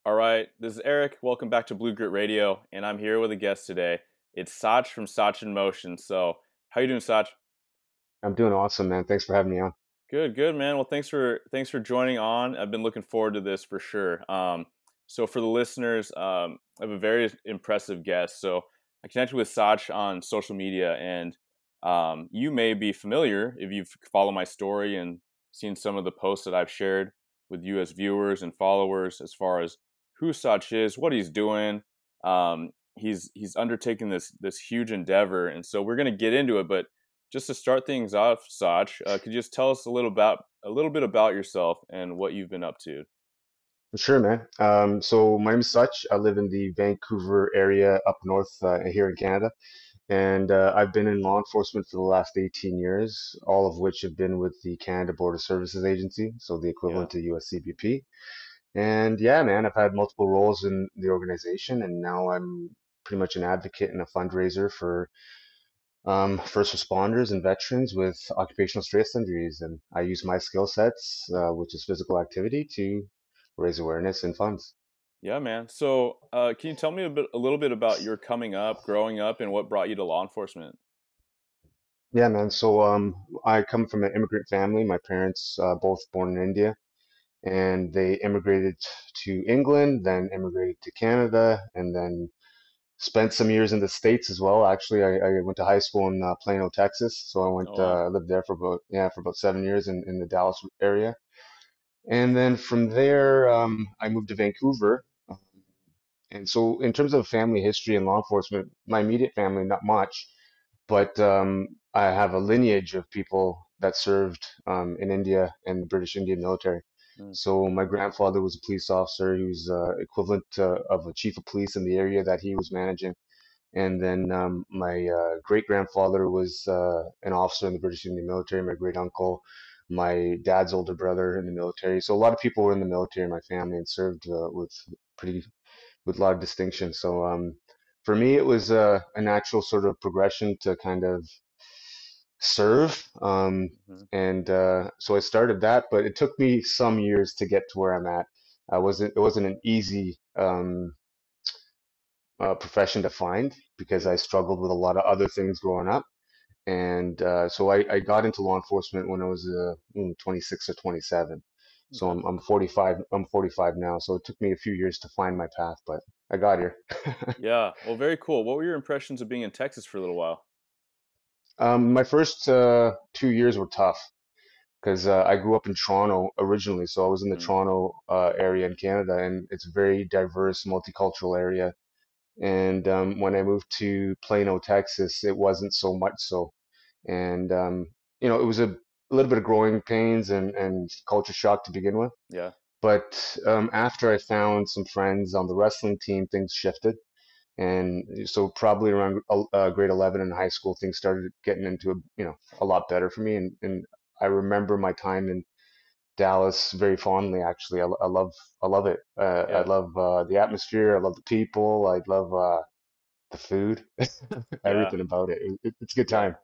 All right, this is Eric. Welcome back to Blue Grit Radio, and I'm here with a guest today. It's Sach from Sachin Motion. So, how you doing, Sach? I'm doing awesome, man. Thanks for having me on. Good, good, man. Well, thanks for joining on. I've been looking forward to this for sure. So for the listeners, I have a very impressive guest. So I connected with Sach on social media, and you may be familiar if you've followed my story and seen some of the posts that I've shared with you as viewers and followers, as far as who Sach is, what he's doing. He's undertaking this huge endeavor, and so we're going to get into it, but just to start things off, Sach, could you just tell us a little bit about yourself and what you've been up to? For sure, man. So my name is Sach. I live in the Vancouver area up north here in Canada, and I've been in law enforcement for the last 18 years, all of which have been with the Canada Border Services Agency, so the Yeah, equivalent to US CBP. And yeah, man, I've had multiple roles in the organization, and now I'm pretty much an advocate and a fundraiser for first responders and veterans with occupational stress injuries. And I use my skill sets, which is physical activity, to raise awareness and funds. yeah, man. So, can you tell me a little bit about your coming up, growing up, and what brought you to law enforcement? Yeah, man. So I come from an immigrant family. My parents both born in India, and they immigrated to England, then immigrated to Canada, and then spent some years in the States as well. Actually, I went to high school in Plano, Texas. So Oh, wow. I lived there for about 7 years in the Dallas area. And then from there, I moved to Vancouver. And so, in terms of family history and law enforcement, my immediate family, not much, but I have a lineage of people that served in India and the British Indian military. Mm, So, my grandfather was a police officer. He was equivalent of a chief of police in the area that he was managing. And then my great grandfather was an officer in the British Indian military. My great uncle, my dad's older brother in the military. So a lot of people were in the military in my family and served pretty with a lot of distinction. So for me, it was a natural sort of progression to kind of serve. mhm. So I started that, but it took me some years to get to where I'm at. It wasn't an easy profession to find because I struggled with a lot of other things growing up. And so I got into law enforcement when I was 26 or 27. So Okay. I'm 45. I'm 45 now. So it took me a few years to find my path, but I got here. Yeah. Well, very cool. What were your impressions of being in Texas for a little while? My first 2 years were tough because I grew up in Toronto originally. So I was in the Mm, Toronto area in Canada, and it's a very diverse, multicultural area. And when I moved to Plano, Texas, it wasn't so much so. And it was a little bit of growing pains and culture shock to begin with. yeah. But after I found some friends on the wrestling team, things shifted. And so probably around grade 11 in high school, things started getting into a lot better for me. And I remember my time in Dallas very fondly. Actually, I love it. I Yeah. love the atmosphere. I love the people. I love the food, Yeah. everything about it. It's a good Yeah. time.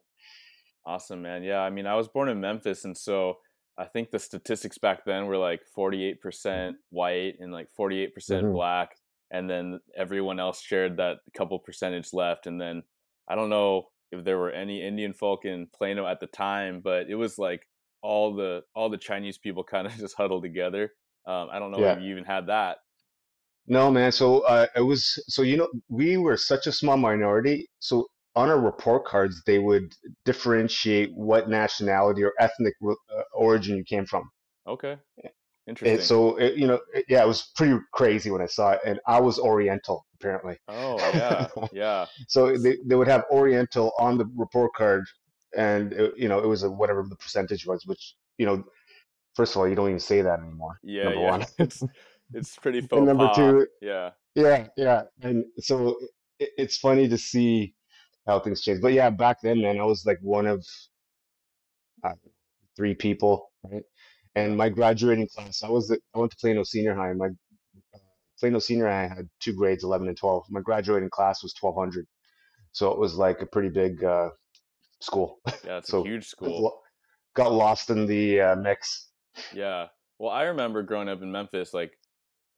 Awesome, man. Yeah. I mean, I was born in Memphis, and so I think the statistics back then were like 48% white and like 48% Hmm. black. And then everyone else shared that couple percentage left. And then I don't know if there were any Indian folk in Plano at the time, but it was like all the Chinese people kind of just huddled together. I don't know if Yeah. you even had that. No, man. So it was so we were such a small minority. So on our report cards, they would differentiate what nationality or ethnic origin you came from. Okay. And Interesting. so yeah, it was pretty crazy when I saw it. And I was Oriental apparently. Oh, yeah. Yeah. So they would have Oriental on the report card, and it was whatever the percentage was. Which first of all, you don't even say that anymore. Yeah, Number yeah. one, It's pretty and faux number pas. two. Yeah. Yeah, yeah. And so it's funny to see how things change. But yeah, back then, man, I was like one of uh, three people, right? Yeah. And my graduating class, I went to Plano Senior High. My Plano Senior High had two grades, 11 and 12. My graduating class was 1,200. So it was like a pretty big school. Yeah, it's a So huge got school. got lost in the mix. Yeah. Well, I remember growing up in Memphis, like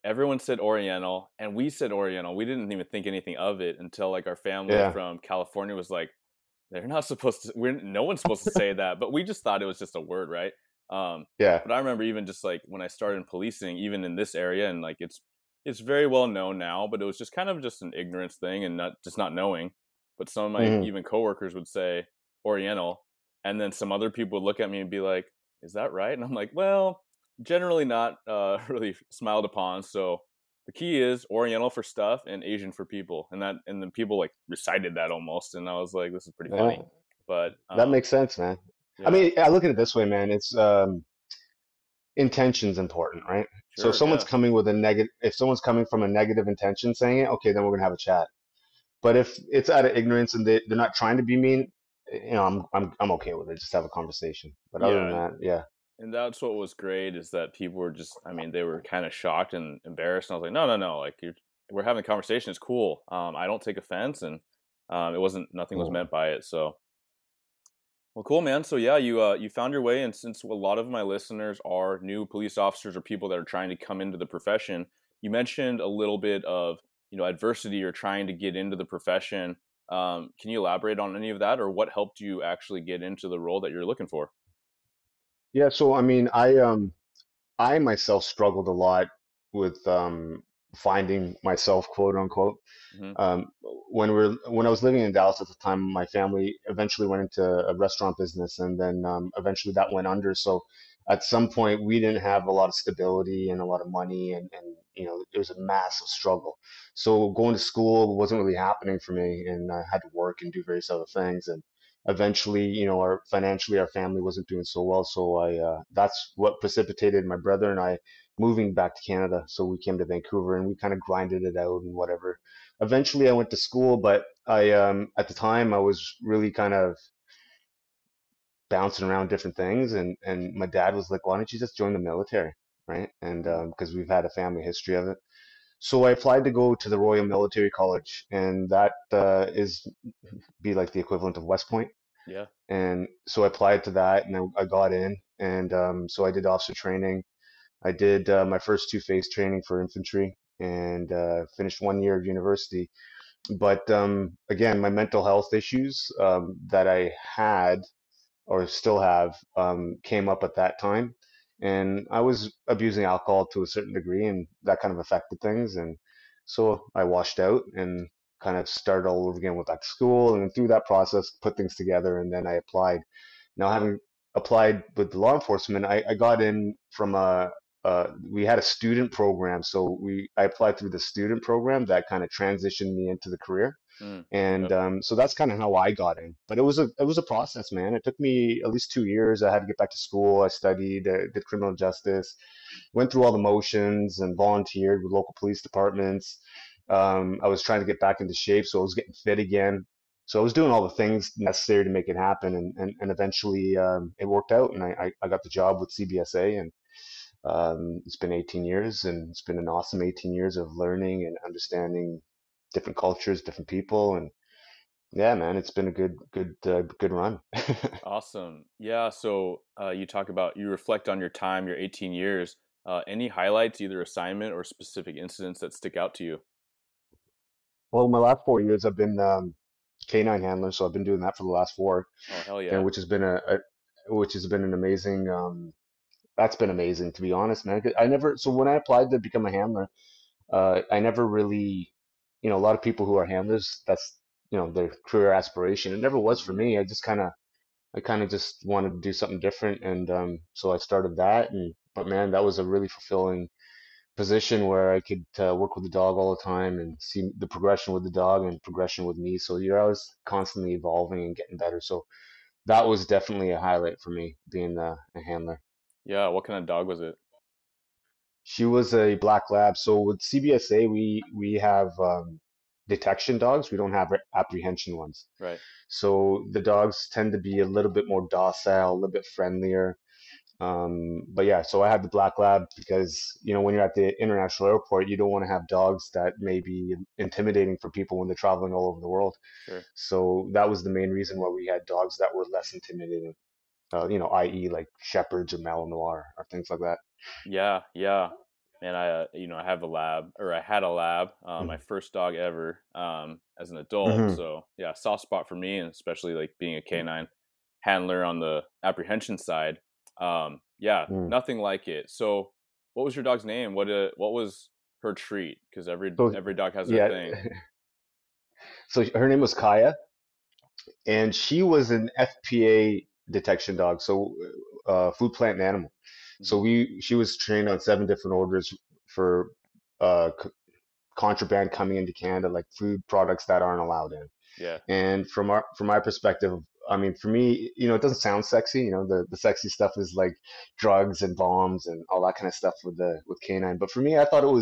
everyone said Oriental, and we said Oriental. We didn't even think anything of it until like our family Yeah, from California was like, they're not supposed to. No one's supposed to say that, but we just thought it was just a word, right? Um, yeah. but I remember even just like when I started in policing, even in this area, and like it's very well known now, but it was just kind of just an ignorance thing and not knowing. But some of my Hmm. even coworkers would say Oriental, and then some other people would look at me and be like, "Is that right?" And I'm like, "Well, generally not really smiled upon." So the key is Oriental for stuff and Asian for people, and then people like recited that almost, and I was like, "This is pretty Yeah, funny." But that makes sense, man. I yeah, mean, I look at it this way, man. It's intention's important, right? So if sure, someone's yeah, coming with a negative, if someone's coming from a negative intention saying it, okay, then we're gonna have a chat. But if it's out of ignorance and they're not trying to be mean, I'm okay with it. Just have a conversation. But other than yeah, that, yeah. and that's what was great is that people were just, I mean, they were kind of shocked and embarrassed. And I was like, no, no, no, like we're having a conversation. It's cool. I don't take offense, and it wasn't nothing was Yeah. meant by it. So well, cool, man. So yeah, you found your way, and since a lot of my listeners are new police officers or people that are trying to come into the profession, you mentioned a little bit of adversity or trying to get into the profession. Can you elaborate on any of that, or what helped you actually get into the role that you're looking for? Yeah, so I mean, I myself struggled a lot with finding myself, quote unquote. Hmm. Um, when I was living in Dallas at the time, my family eventually went into a restaurant business, and then eventually that went under. So at some point, we didn't have a lot of stability and a lot of money, and it was a massive struggle. So going to school wasn't really happening for me, and I had to work and do various other things. And eventually, our financially, our family wasn't doing so well. So that's what precipitated my brother and I moving back to Canada. So we came to Vancouver and we kind of grinded it out and whatever. Eventually I went to school, but at the time I was really kind of bouncing around different things, and my dad was like, "Why don't you just join the military?" Right? And Hmm. because we've had a family history of it. So I applied to go to the Royal Military College, and that is be like the equivalent of West Point. Yeah. And so I applied to that, and I got in, and so I did officer training. I did my first two phase training for infantry, and finished 1 year of university. But again, my mental health issues that I had or still have came up at that time. And I was abusing alcohol to a certain degree, and that kind of affected things. And so I washed out and kind of started all over again, went back to school, and through that process, put things together, and then I applied. Now, having applied with the law enforcement, I got in from we had a student program. So I applied through the student program that kind of transitioned me into the career. Mm. And Okay. so that's kind of how I got in. But it was a process, man. It took me at least 2 years. I had to get back to school. I studied, did criminal justice, went through all the motions, and volunteered with local police departments. I was trying to get back into shape, so I was getting fit again. So I was doing all the things necessary to make it happen, and eventually it worked out, and I got the job with CBSA, and it's been 18 years, and it's been an awesome 18 years of learning and understanding different cultures, different people, and yeah, man, it's been a good run. Awesome. Yeah. So you talk about you reflect on your time, your 18 years. Any highlights, either assignment or specific incidents that stick out to you? Well, my last 4 years, I've been canine handler, so I've been doing that for the last four, Oh, hell and yeah. which has been an amazing. That's been amazing, to be honest, man. 'Cause I never, so when I applied to become a handler, I never really, a lot of people who are handlers, that's their career aspiration. It never was for Hmm. me. I kind of just wanted to do something different, and so I started that. And but man, that was a really fulfilling position where I could work with the dog all the time and see the progression with the dog and progression with me. So I was constantly evolving and getting better. So that was definitely a highlight for me, being a handler. Yeah. What kind of dog was it? She was a black lab. So with CBSA, we have detection dogs. We don't have apprehension ones. Right. So the dogs tend to be a little bit more docile, a little bit friendlier. But yeah, so I had the black lab because, when you're at the international airport, you don't want to have dogs that may be intimidating for people when they're traveling all over the world. Sure. So that was the main reason why we had dogs that were less intimidating, i.e. like shepherds or Malinois or things like that. Yeah. Yeah. and I have a lab, or I had a lab, my Mm-hmm. first dog ever, as an adult. Mm-hmm. So yeah, soft spot for me, and especially like being a canine handler on the apprehension side. Yeah, Mm. nothing like it. So, what was your dog's name? What was her treat? Because So every dog has their yeah, thing. so her name was Kaya, and she was an FPA detection dog, so food, plant, and animal. So Hmm. she was trained on 7 different orders for uh, contraband coming into Canada, like food products that aren't allowed in. Yeah, And from my perspective, I mean, for me, it doesn't sound sexy. The sexy stuff is like drugs and bombs and all that kind of stuff with canine. But for me, I thought it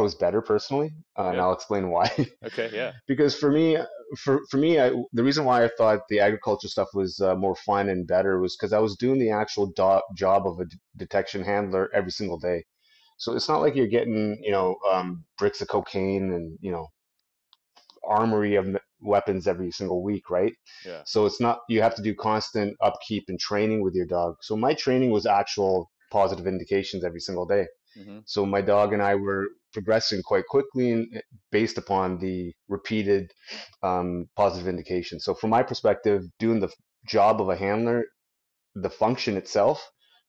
was better personally, and good. I'll explain why. Okay, yeah. Because for me, the reason why I thought the agriculture stuff was more fun and better was because I was doing the actual job of a detection handler every single day. So it's not like you're getting, bricks of cocaine and, armory of weapons every single week, right? Yeah. So it's not, you have to do constant upkeep and training with your dog. So my training was actual positive indications every single day. Hmm. So my dog and I were progressing quite quickly and based upon the repeated positive indications. So from my perspective, doing the job of a handler, the function itself,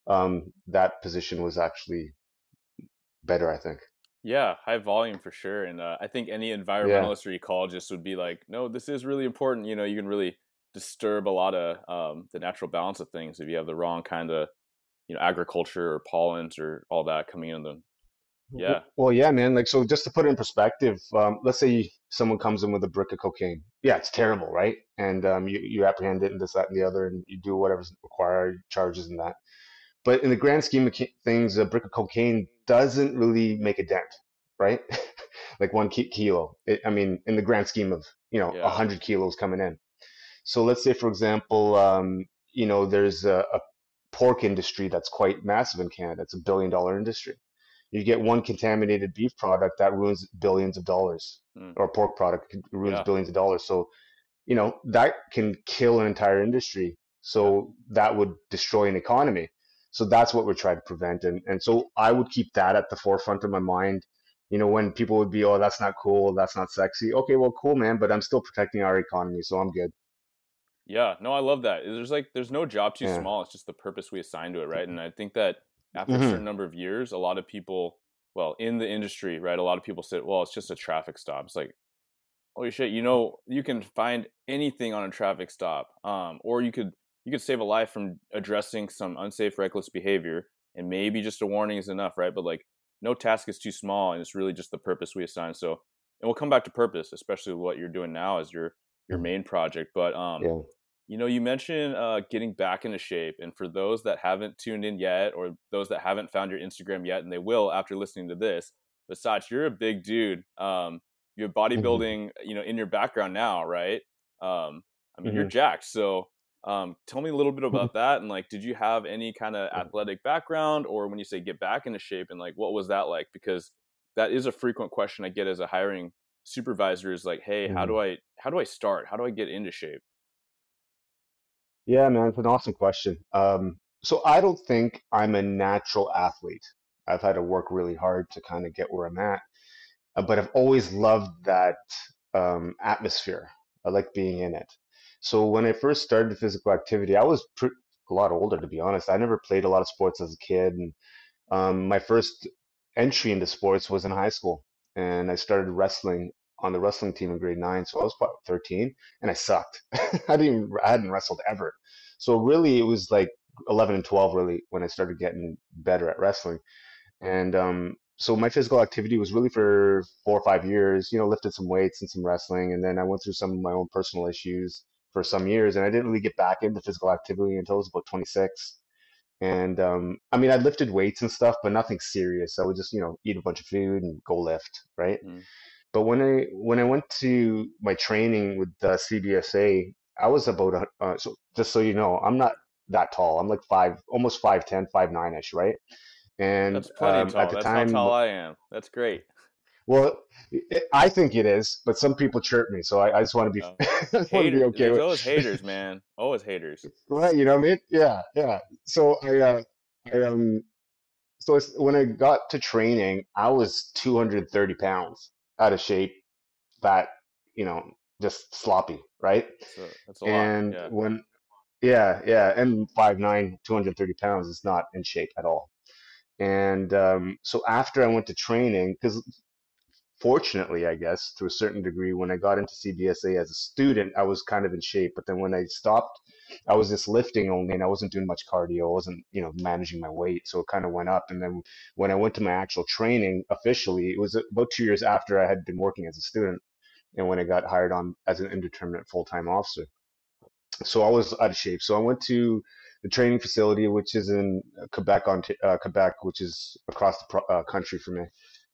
that position was actually better, I think. Yeah, high volume for sure. And I think any Yeah. environmentalist or ecologist would be like, no, this is really important. You can really disturb a lot of the natural balance of things if you have the wrong kind of, agriculture or pollens or all that coming in them. Yeah. Well, yeah, man. Like, so just to put it in perspective, let's say someone comes in with a brick of cocaine. Yeah, it's terrible, right? And you apprehend it and this, that, and the other, and you do whatever's required, charges and that. But in the grand scheme of things, a brick of cocaine doesn't really make a dent, right? Like 1 kilo. I mean, in the grand scheme of, a Yeah. 100 kilos coming in. So let's say, for example, there's a pork industry that's quite massive in Canada. It's $1 billion industry. You get one contaminated beef product that ruins billions of dollars, Mm, or a pork product ruins yeah. billions of dollars. So, that can kill an entire industry. Yeah. So that would destroy an economy. So that's what we're trying to prevent. And so I would keep that at the forefront of my mind. When people would be, oh, that's not cool, that's not sexy. Okay, well, cool, man, but I'm still protecting our economy, so I'm good. Yeah, no, I love that. There's no job too Yeah. small. It's just the purpose we assign to it, right? And I think that after a certain Hmm. number of years, a lot of people, well, in the industry, right, a lot of people say, well, it's just a traffic stop. It's like, holy shit, you can find anything on a traffic stop. Or you could save a life from addressing some unsafe, reckless behavior, and maybe just a warning is enough, right? But like, no task is too small, and it's really just the purpose we assign. So, and we'll come back to purpose, especially what you're doing now as your main project. But Yeah. you mentioned getting back into shape, and for those that haven't tuned in yet, or those that haven't found your Instagram yet, and they will after listening to this, but Sach, you're a big dude. You have Hmm. bodybuilding, in your background now, right? I mean, you're Hmm. jacked. So, tell me a little bit about that, and like, did you have any kind of athletic background, or when you say get back into shape, and like, what was that like? Because that is a frequent question I get as a hiring supervisor is like, hey, how do Hmm. I start? How do I get into shape? Yeah, man, it's an awesome question. So I don't think I'm a natural athlete. I've had to work really hard to kind of get where I'm at, but I've always loved that atmosphere. I like being in it. So when I first started physical activity, I was a lot older, to be honest. I never played a lot of sports as a kid, and my first entry into sports was in high school, and I started wrestling on the wrestling team in grade 9. So I was about 13, and I sucked. I hadn't wrestled ever. So really, it was like 11 and 12 really when I started getting better at wrestling. And so my physical activity was really for 4 or 5 years. Lifted some weights and some wrestling, and then I went through some of my own personal issues for some years, and I didn't really get back into physical activity until I was about 26. And I mean, I lifted weights and stuff, but nothing serious. I would just, eat a bunch of food and go lift, right? Mm, But when I went to my training with CBSA, I was about so just so you know, I'm not that tall. I'm like almost 5'10", 5'9" ish, right? And that's plenty at tall. the That's how time, tall I am. That's great. well, I think it is, but some people chirp me, so I just want to be, Oh, I just want to be hater. okay There's with, always haters, man. Always haters. right? You know what I mean? Yeah, yeah. So I when I got to training, I was 230 pounds out of shape, fat, you know, just sloppy, right? That's a lot. And Yeah. yeah, and 5'9", 230 pounds is not in shape at all. And so after I went to training, because fortunately, I guess, to a certain degree, when I got into CBSA as a student, I was kind of in shape. But then when I stopped, I was just lifting only, and I wasn't doing much cardio. I wasn't, managing my weight, so it kind of went up. And then when I went to my actual training officially, it was about 2 years after I had been working as a student, and when I got hired on as an indeterminate full-time officer. So I was out of shape. So I went to the training facility, which is in Quebec, which is across the country from me.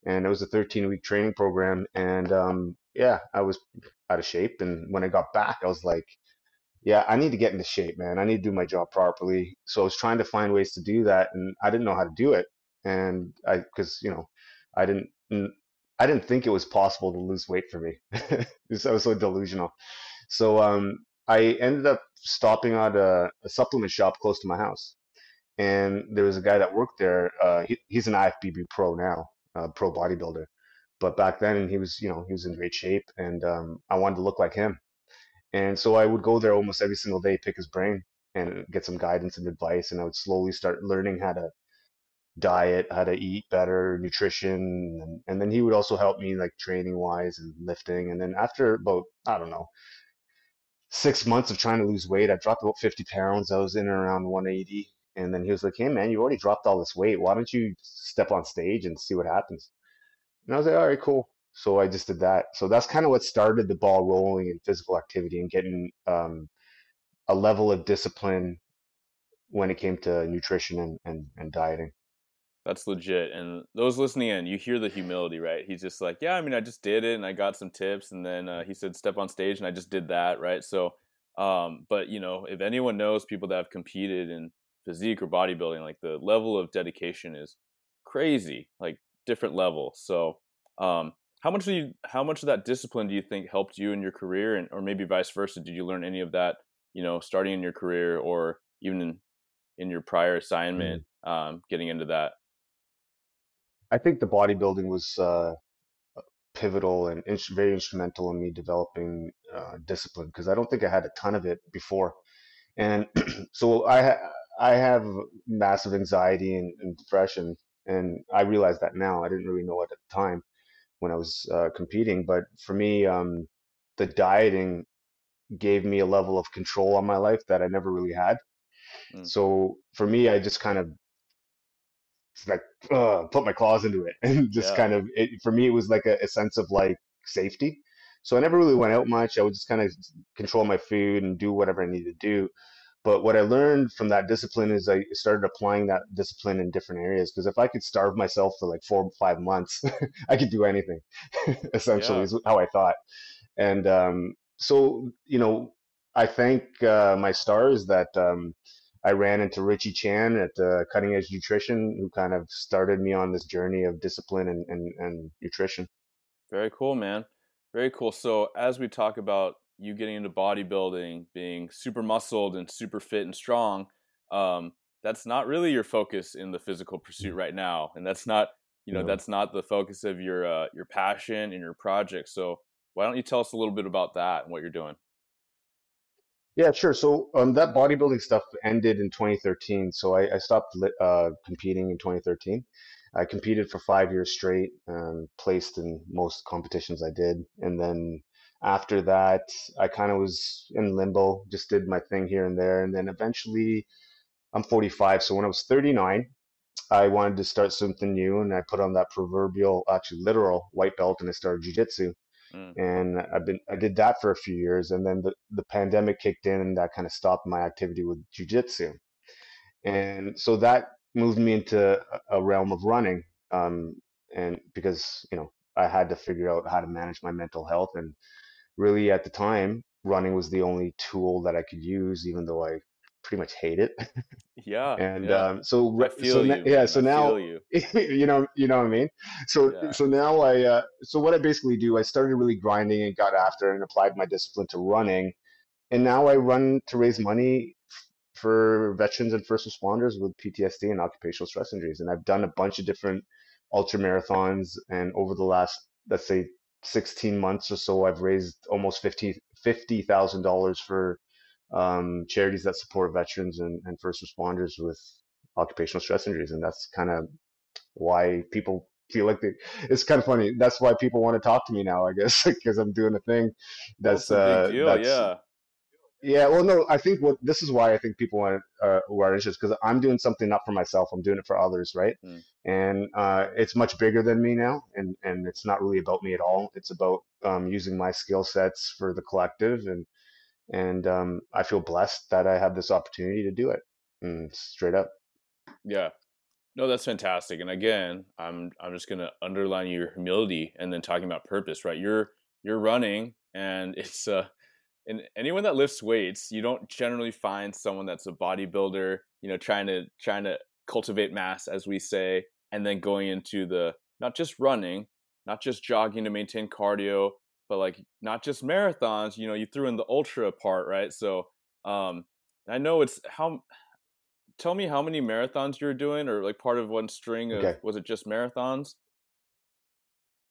And it was a 13-week training program. And yeah, I was out of shape. And when I got back, I was like, yeah, I need to get into shape, man. I need to do my job properly. So I was trying to find ways to do that, and I didn't know how to do it. And because I didn't, I didn't think it was possible to lose weight for me. I was so delusional. So I ended up stopping at a supplement shop close to my house, and there was a guy that worked there. He's an IFBB pro now, pro bodybuilder, but back then he was in great shape, and I wanted to look like him. And so I would go there almost every single day, pick his brain, and get some guidance and advice, and I would slowly start learning how to diet, how to eat better, nutrition, and then he would also help me like training wise and lifting. And then after about, I don't know, 6 months of trying to lose weight, I dropped about 50 pounds. I was in and around 180. And then he was like, hey, man, you already dropped all this weight. Why don't you step on stage and see what happens? And I was like, all right, cool. So I just did that. So that's kind of what started the ball rolling in physical activity and getting a level of discipline when it came to nutrition and dieting. That's legit. And those listening in, you hear the humility, right? He's just like, yeah, I mean, I just did it and I got some tips. And then he said, step on stage and I just did that, right? So, but if anyone knows people that have competed in physique or bodybuilding, like the level of dedication is crazy, like different level. So, how much of that discipline do you think helped you in your career, and or maybe vice versa? Did you learn any of that, starting in your career or even in your prior assignment, Mm. getting into that? I think the bodybuilding was pivotal and very instrumental in me developing discipline because I don't think I had a ton of it before. And so I have massive anxiety and depression, and I realize that now. I didn't really know it at the time when I was competing, but for me, the dieting gave me a level of control on my life that I never really had. Mm, So for me, I just kind of like put my claws into it and just yeah. kind of for me it was like a sense of like safety. So I never really went out much. I would just kind of control my food and do whatever I needed to do. But what I learned from that discipline is I started applying that discipline in different areas, because if I could starve myself for like 4 or 5 months, I could do anything. Essentially, Yeah. is how I thought. And so, I thank my stars that I ran into Richie Chan at Cutting Edge Nutrition, who kind of started me on this journey of discipline and nutrition. Very cool, man. Very cool. So as we talk about you getting into bodybuilding, being super muscled and super fit and strong, that's not really your focus in the physical pursuit right now, and that's not No. that's not the focus of your passion and your project. So why don't you tell us a little bit about that and what you're doing? Yeah, sure. So that bodybuilding stuff ended in 2013. So I stopped competing in 2013. I competed for 5 years straight, placed in most competitions I did. And then after that, I kind of was in limbo, just did my thing here and there. And then eventually, I'm 45. So when I was 39, I wanted to start something new. And I put on that proverbial, actually literal white belt, and I started jujitsu. Mm, And I did that for a few years, and then the pandemic kicked in, and that kind of stopped my activity with jujitsu. And so that moved me into a realm of running, and because I had to figure out how to manage my mental health, and really at the time, running was the only tool that I could use, even though I pretty much hate it. yeah, And yeah. I feel you, yeah, man. so I now feel you. you know what I mean. Yeah. So now so what I basically do, I started really grinding and got after and applied my discipline to running, and now I run to raise money for veterans and first responders with PTSD and occupational stress injuries. And I've done a bunch of different ultra marathons. And over the last, let's say, 16 months or so, I've raised almost $50,000 for charities that support veterans and first responders with occupational stress injuries. And that's kind of why people feel like it's kind of funny. That's why people want to talk to me now, I guess, because I'm doing a thing Well, it's a big deal. that's Yeah. yeah. Well, no, I think what this is why I think people want who are interested, because I'm doing something not for myself. I'm doing it for others, right? Mm. And it's much bigger than me now, and it's not really about me at all. It's about using my skill sets for the collective, and I feel blessed that I have this opportunity to do it. Straight up. Yeah. No, that's fantastic. And again, I'm just gonna underline your humility and then talking about purpose, right? You're running, and it's and anyone that lifts weights, you don't generally find someone that's a bodybuilder, trying to cultivate mass, as we say, and then going into the not just running, not just jogging to maintain cardio, but like not just marathons. You threw in the ultra part, right? So um, I know it's how. Tell me how many marathons you're doing, or like part of one string of, Okay. was it just marathons?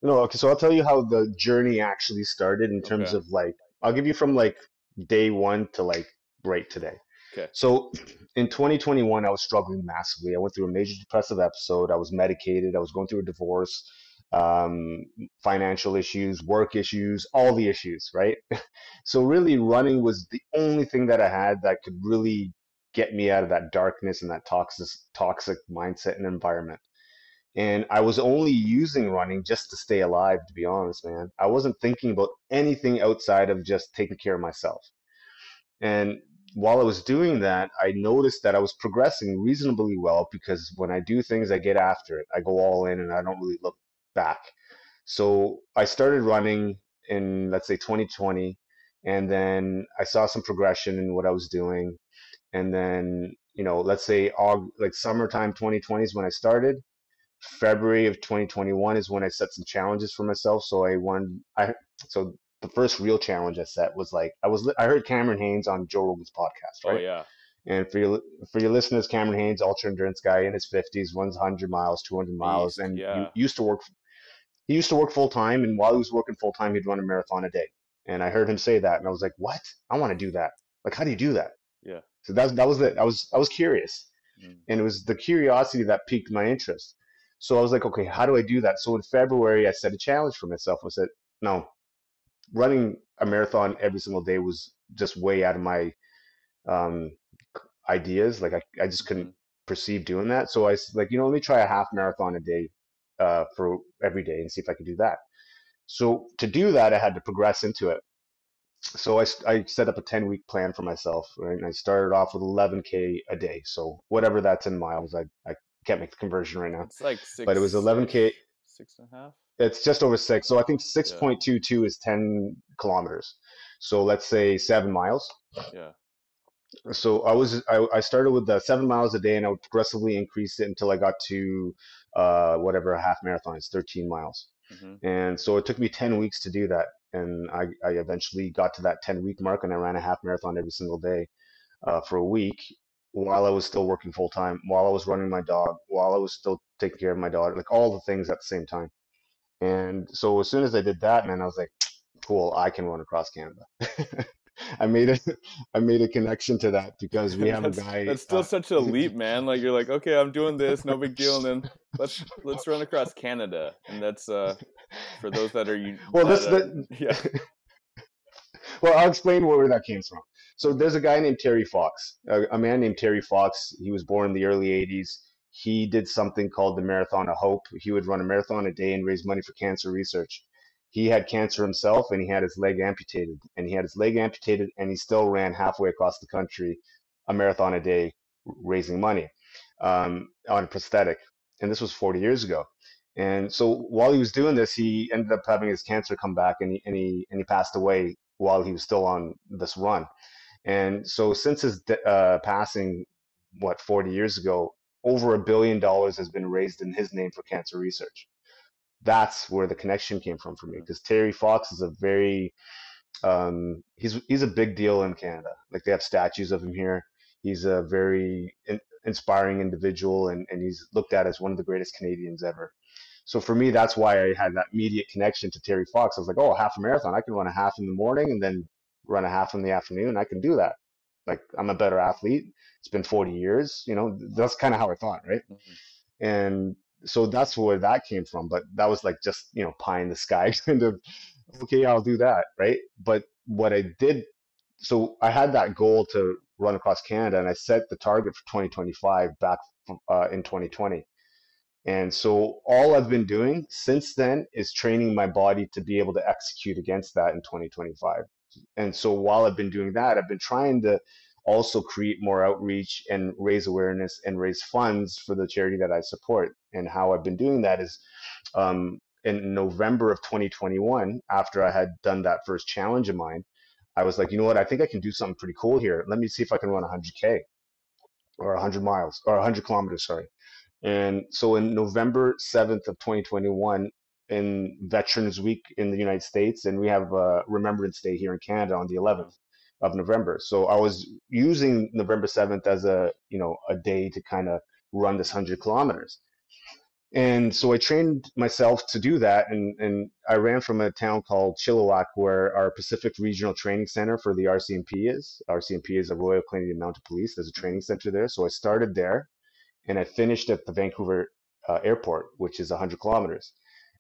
No, okay, so I'll tell you how the journey actually started in terms Okay. of like, I'll give you from like day one to like right today. Okay. So in 2021, I was struggling massively. I went through a major depressive episode. I was medicated. I was going through a divorce, um, financial issues, work issues, all the issues, right? So really running was the only thing that I had that could really get me out of that darkness and that toxic mindset and environment. And I was only using running just to stay alive, to be honest, man. I wasn't thinking about anything outside of just taking care of myself. And while I was doing that, I noticed that I was progressing reasonably well because when I do things, I get after it. I go all in and I don't really look back. So I started running in, let's say, 2020, and then I saw some progression in what I was doing. And then, let's say like summertime 2020 is when I started. February of 2021 is when I set some challenges for myself. So the first real challenge I set was like, I heard Cameron Haynes on Joe Rogan's podcast, Oh right? yeah. And for your listeners, Cameron Haynes, ultra endurance guy in his 50s, runs 100 miles, 200 miles, Beast. and Yeah. he used to work full time. And while he was working full time, he'd run a marathon a day. And I heard him say that, and I was like, what? I want to do that. Like, how do you do that? Yeah. So that was it. I was curious, Mm. and it was the curiosity that piqued my interest. So I was like, okay, how do I do that? So in February, I set a challenge for myself. I said, no, running a marathon every single day was just way out of my um, ideas. Like I just couldn't Hmm. perceive doing that. So I was like, let me try a half marathon a day for every day and see if I could do that. So to do that, I had to progress into it. So I set up a 10-week plan for myself, right? And I started off with 11K a day. So whatever that's in miles, I can't make the conversion right now, It's like but it was six 11K. ish, 6.5. It's just over six. So I think Yeah. 6.22 is 10 kilometers. So let's say 7 miles. Yeah. So I started with the 7 miles a day, and I would progressively increase it until I got to whatever a half marathon is, 13 miles. Hmm. And so it took me 10 weeks to do that. And I eventually got to that 10-week mark, and I ran a half marathon every single day for a week while I was still working full time, while I was running my dog, while I was still taking care of my daughter, like all the things at the same time. And so as soon as I did that, man, I was like, cool, I can run across Canada. I made a I made a connection to that because we have a that's guy. that's still such a leap, man. Like you're like, okay, I'm doing this, no big deal, and then let's run across Canada, and that's for those that are you well, that this are the yeah. well, I'll explain where that came from. So there's a guy named Terry Fox, a man named Terry Fox. He was born in the early 80s. He did something called the Marathon of Hope. He would run a marathon a day and raise money for cancer research. He had cancer himself, and he had his leg amputated. And he had his leg amputated, and he still ran halfway across the country, a marathon a day, raising money on a prosthetic. And this was 40 years ago. And so while he was doing this, he ended up having his cancer come back, and he passed away while he was still on this run. And so since his passing, 40 years ago, over $1 billion has been raised in his name for cancer research. That's where the connection came from for me, Mhm. because Terry Fox is a very he's a big deal in Canada. Like they have statues of him here. He's a very inspiring individual, and he's looked at as one of the greatest Canadians ever. So for me, that's why I had that immediate connection to Terry Fox. I was like, oh, half a marathon. I can run a half in the morning and then run a half in the afternoon. I can do that. Like, I'm a better athlete. It's been 40 years. That's kind of how I thought, right? Mhm. And so that's where that came from. But that was like just, pie in the sky kind of, okay, I'll do that, right? But what I did, so I had that goal to run across Canada, and I set the target for 2025 back in 2020. And so all I've been doing since then is training my body to be able to execute against that in 2025. And so while I've been doing that, I've been trying to also create more outreach and raise awareness and raise funds for the charity that I support. And how I've been doing that is in November of 2021, after I had done that first challenge of mine, I was like, you know what? I think I can do something pretty cool here. Let me see if I can run 100K or 100 miles or 100 kilometers, sorry. And so in November 7th of 2021, in Veterans Week in the United States, and we have Remembrance Day here in Canada on the Uh-huh. 11th of November. So I was using November 7th as a day to kind of run this 100 kilometers. And so I trained myself to do that, and I ran from a town called Chilliwack, where our Pacific Regional Training Center for the RCMP is. RCMP is the Royal Canadian Mounted Police. There's a Mhm. training center there. So I started there, and I finished at the Vancouver airport, which is 100 kilometers.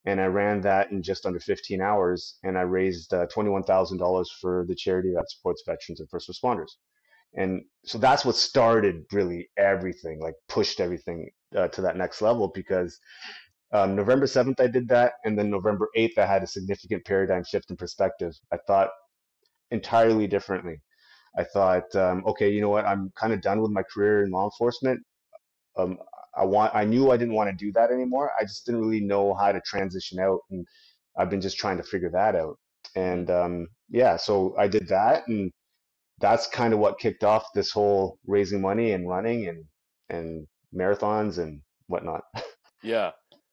And I ran that in just under 15 hours, and I raised $21,000 for the charity that supports veterans and first responders. And so that's what started really everything, like pushed everything to that next level, because November 7th, I did that. And then November 8th, I had a significant paradigm shift in perspective. I thought entirely differently. I thought, okay, you know what? I'm kind of done with my career in law enforcement. um, I knew I didn't want to do that anymore. I just didn't really know how to transition out, and I've been just trying to figure that out. Mhm. And yeah, so I did that, and that's kind of what kicked off this whole raising money and running and marathons and whatnot. Yeah.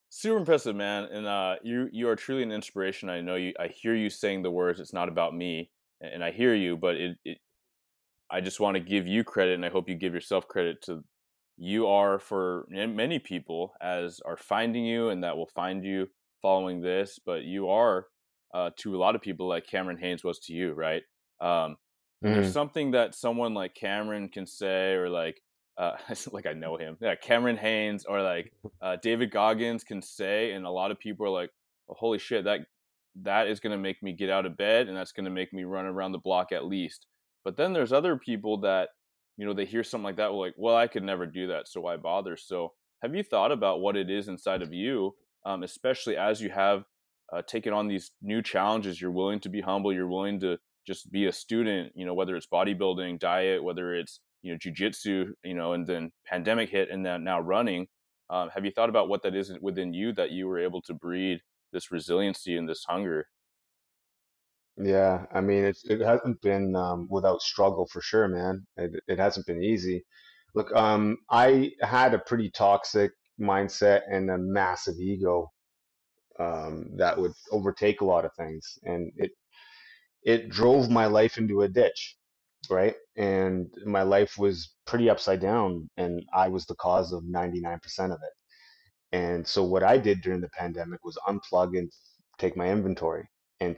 Super impressive, man. And you are truly an inspiration. I know you I hear you saying the words, it's not about me. And I hear you, but I just want to give you credit, and I hope you give yourself credit to you are for many people as are finding you and that will find you following this, but you are to a lot of people like Cameron Haynes was to you, right? Um, and there's Mm-hmm. something that someone like Cameron can say, or like like I know him, yeah, Cameron Haynes, or like David Goggins can say, and a lot of people are like, oh, "Holy shit, that is going to make me get out of bed, and that's going to make me run around the block at least." But then there's other people that they hear something like that, like, well, I could never do that, so why bother? So, have you thought about what it is inside of you, especially as you have taken on these new challenges? You're willing to be humble. You're willing to just be a student. Whether it's bodybuilding, diet, whether it's jujitsu, and then pandemic hit, and then now running. Have you thought about what that is within you that you were able to breed this resiliency and this hunger? Yeah, I mean, it hasn't been without struggle for sure, man. It hasn't been easy. Look, I had a pretty toxic mindset and a massive ego that would overtake a lot of things, and it drove my life into a ditch, right? And my life was pretty upside down, and I was the cause of 99% of it. And so what I did during the pandemic was unplug and take my inventory and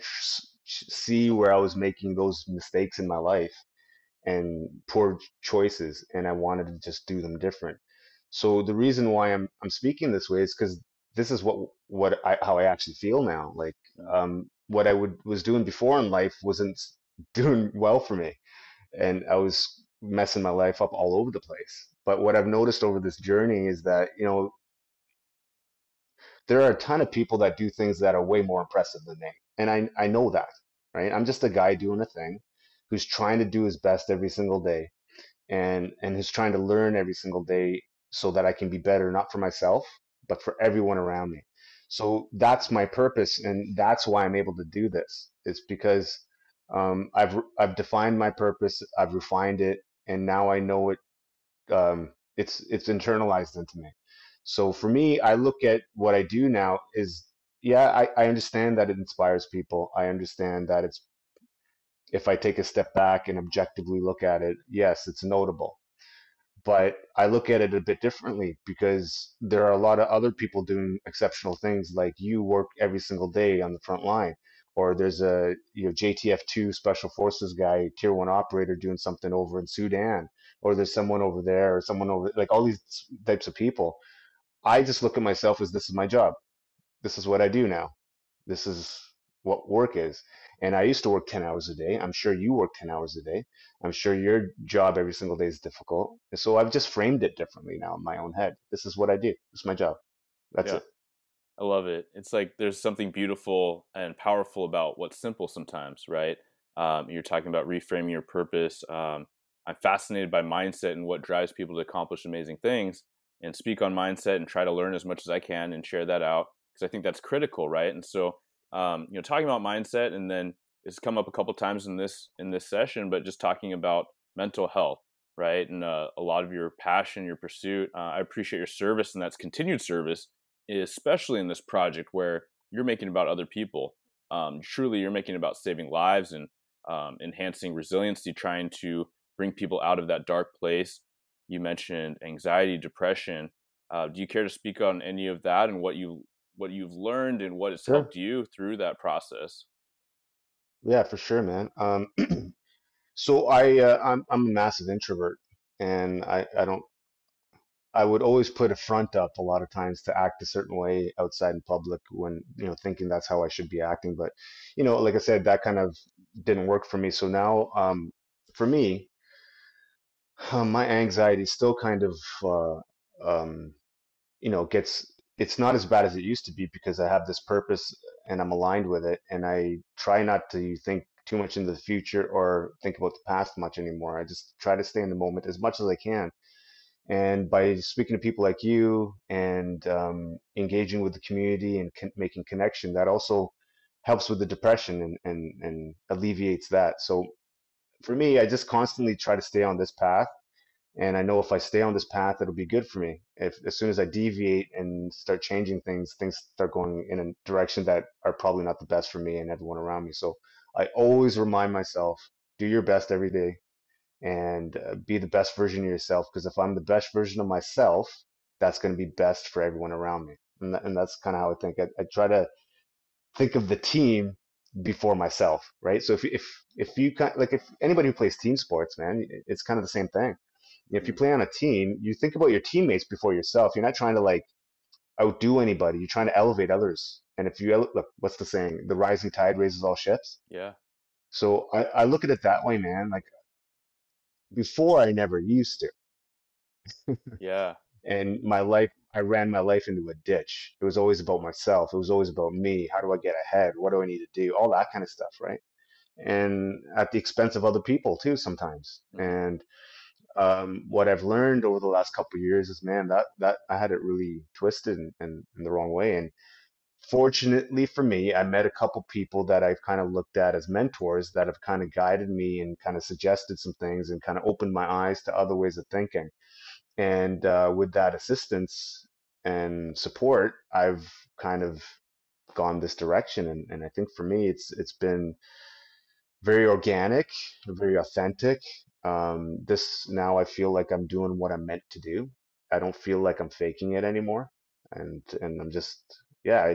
see where I was making those mistakes in my life and poor choices, and I wanted to just do them different. So the reason why I'm speaking this way is because this is how I actually feel now. Like, what I would was doing before in life wasn't doing well for me, and I was messing my life up all over the place. But what I've noticed over this journey is that, there are a ton of people that do things that are way more impressive than me. And I know that, right? I'm just a guy doing a thing who's trying to do his best every single day, and who's trying to learn every single day so that I can be better, not for myself, but for everyone around me. So that's my purpose, and that's why I'm able to do this. It's because I've defined my purpose, I've refined it, and now I know it. It's internalized into me. So for me, I look at what I do now is, yeah, I understand that it inspires people. I understand that if I take a step back and objectively look at it, yes, it's notable. But I look at it a bit differently because there are a lot of other people doing exceptional things, like you work every single day on the front line, or there's a JTF2 Special Forces guy, Tier 1 operator doing something over in Sudan, or there's someone over there, or someone over, like all these types of people. I just look at myself as this is my job. This is what I do now. This is what work is. And I used to work 10 hours a day. I'm sure you work 10 hours a day. I'm sure your job every single day is difficult. And so I've just framed it differently now in my own head. This is what I do. It's my job. That's Yeah. it. I love it. It's like there's something beautiful and powerful about what's simple sometimes, right? You're talking about reframing your purpose. I'm fascinated by mindset and what drives people to accomplish amazing things, and speak on mindset and try to learn as much as I can and share that out because I think that's critical, right? And so, talking about mindset, and then it's come up a couple times in this session, but just talking about mental health, right? And a lot of your passion, your pursuit. I appreciate your service, and that's continued service, especially in this project where you're making about other people. Truly, you're making about saving lives and enhancing resiliency, trying to bring people out of that dark place. You mentioned anxiety, depression. Do you care to speak on any of that and what you've learned and what has Sure. helped you through that process? Yeah, for sure, man. So I'm a massive introvert, and I don't I would always put a front up a lot of times to act a certain way outside in public when, thinking that's how I should be acting. But, like I said, that kind of didn't work for me. So now, for me, my anxiety still kind of, um, it's not as bad as it used to be because I have this purpose and I'm aligned with it. And I try not to think too much into the future or think about the past much anymore. I just try to stay in the moment as much as I can. And by speaking to people like you and engaging with the community and making connection, that also helps with the depression and alleviates that. So for me, I just constantly try to stay on this path. And I know if I stay on this path, it'll be good for me. If as soon as I deviate and start changing things, things start going in a direction that are probably not the best for me and everyone around me. So I always remind myself, do your best every day and be the best version of yourself. Because if I'm the best version of myself, that's going to be best for everyone around me. And that's kind of how I think. I try to think of the team before myself, right? So if you kind like if anybody who plays team sports, man, it's kind of the same thing. If you Mm, play on a team, you think about your teammates before yourself. You're not trying to like outdo anybody. You're trying to elevate others. And if you look, what's the saying? The rising tide raises all ships. yeah, So I look at it that way, man. Like before, I never used to. yeah, And my life, I ran my life into a ditch. It was always about myself. It was always about me. How do I get ahead? What do I need to do? All that kind of stuff, right? And at the expense of other people too, sometimes. hmm, And what I've learned over the last couple of years is, man, that I had it really twisted and in the wrong way. And fortunately for me, I met a couple people that I've kind of looked at as mentors that have kind of guided me and kind of suggested some things and kind of opened my eyes to other ways of thinking. And with that assistance and support, I've kind of gone this direction. And I think for me, it's been very organic, very authentic. This now I feel like I'm doing what I'm meant to do. I don't feel like I'm faking it anymore. And I'm just, yeah,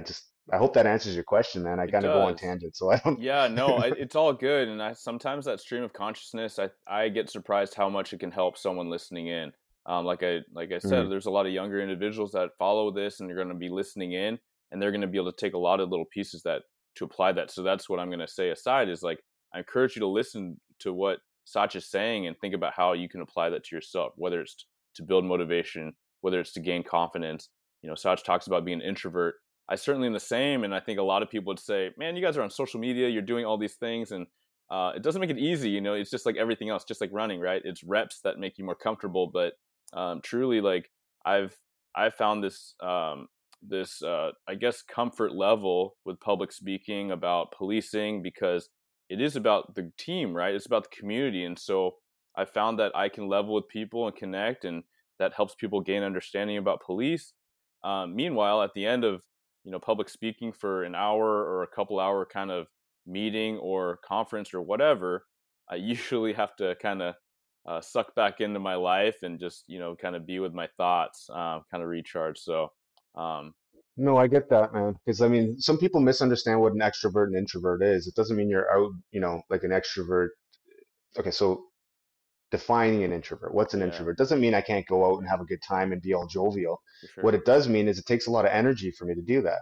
I hope that answers your question, man. I it kind of go on does. tangent, so I don't. Yeah, no, it's all good, and I sometimes that stream of consciousness, I get surprised how much it can help someone listening in. Like I said, Mm, there's a lot of younger individuals that follow this, and they're going to be listening in, and they're going to be able to take a lot of little pieces that to apply that. So that's what I'm going to say. Aside is like I encourage you to listen to what Sach is saying and think about how you can apply that to yourself, whether it's to build motivation, whether it's to gain confidence. Sach talks about being an introvert. I certainly am the same, and I think a lot of people would say, "Man, you guys are on social media. You're doing all these things, and it doesn't make it easy. It's just like everything else, just like running, right? It's reps that make you more comfortable. But truly, like I've I've found this I guess comfort level with public speaking about policing because it is about the team, right? It's about the community, and so I found that I can level with people and connect, and that helps people gain understanding about police. Meanwhile, at the end of public speaking for an hour or a couple hour kind of meeting or conference or whatever, I usually have to kind of suck back into my life and just, kind of be with my thoughts, kind of recharge. So, um, No, I get that, man. Because I mean, some people misunderstand what an extrovert and introvert is. It doesn't mean you're out, like an extrovert. Okay, so defining an introvert. What's an yeah, introvert? Doesn't mean I can't go out and have a good time and be all jovial. for sure. What it does mean is it takes a lot of energy for me to do that.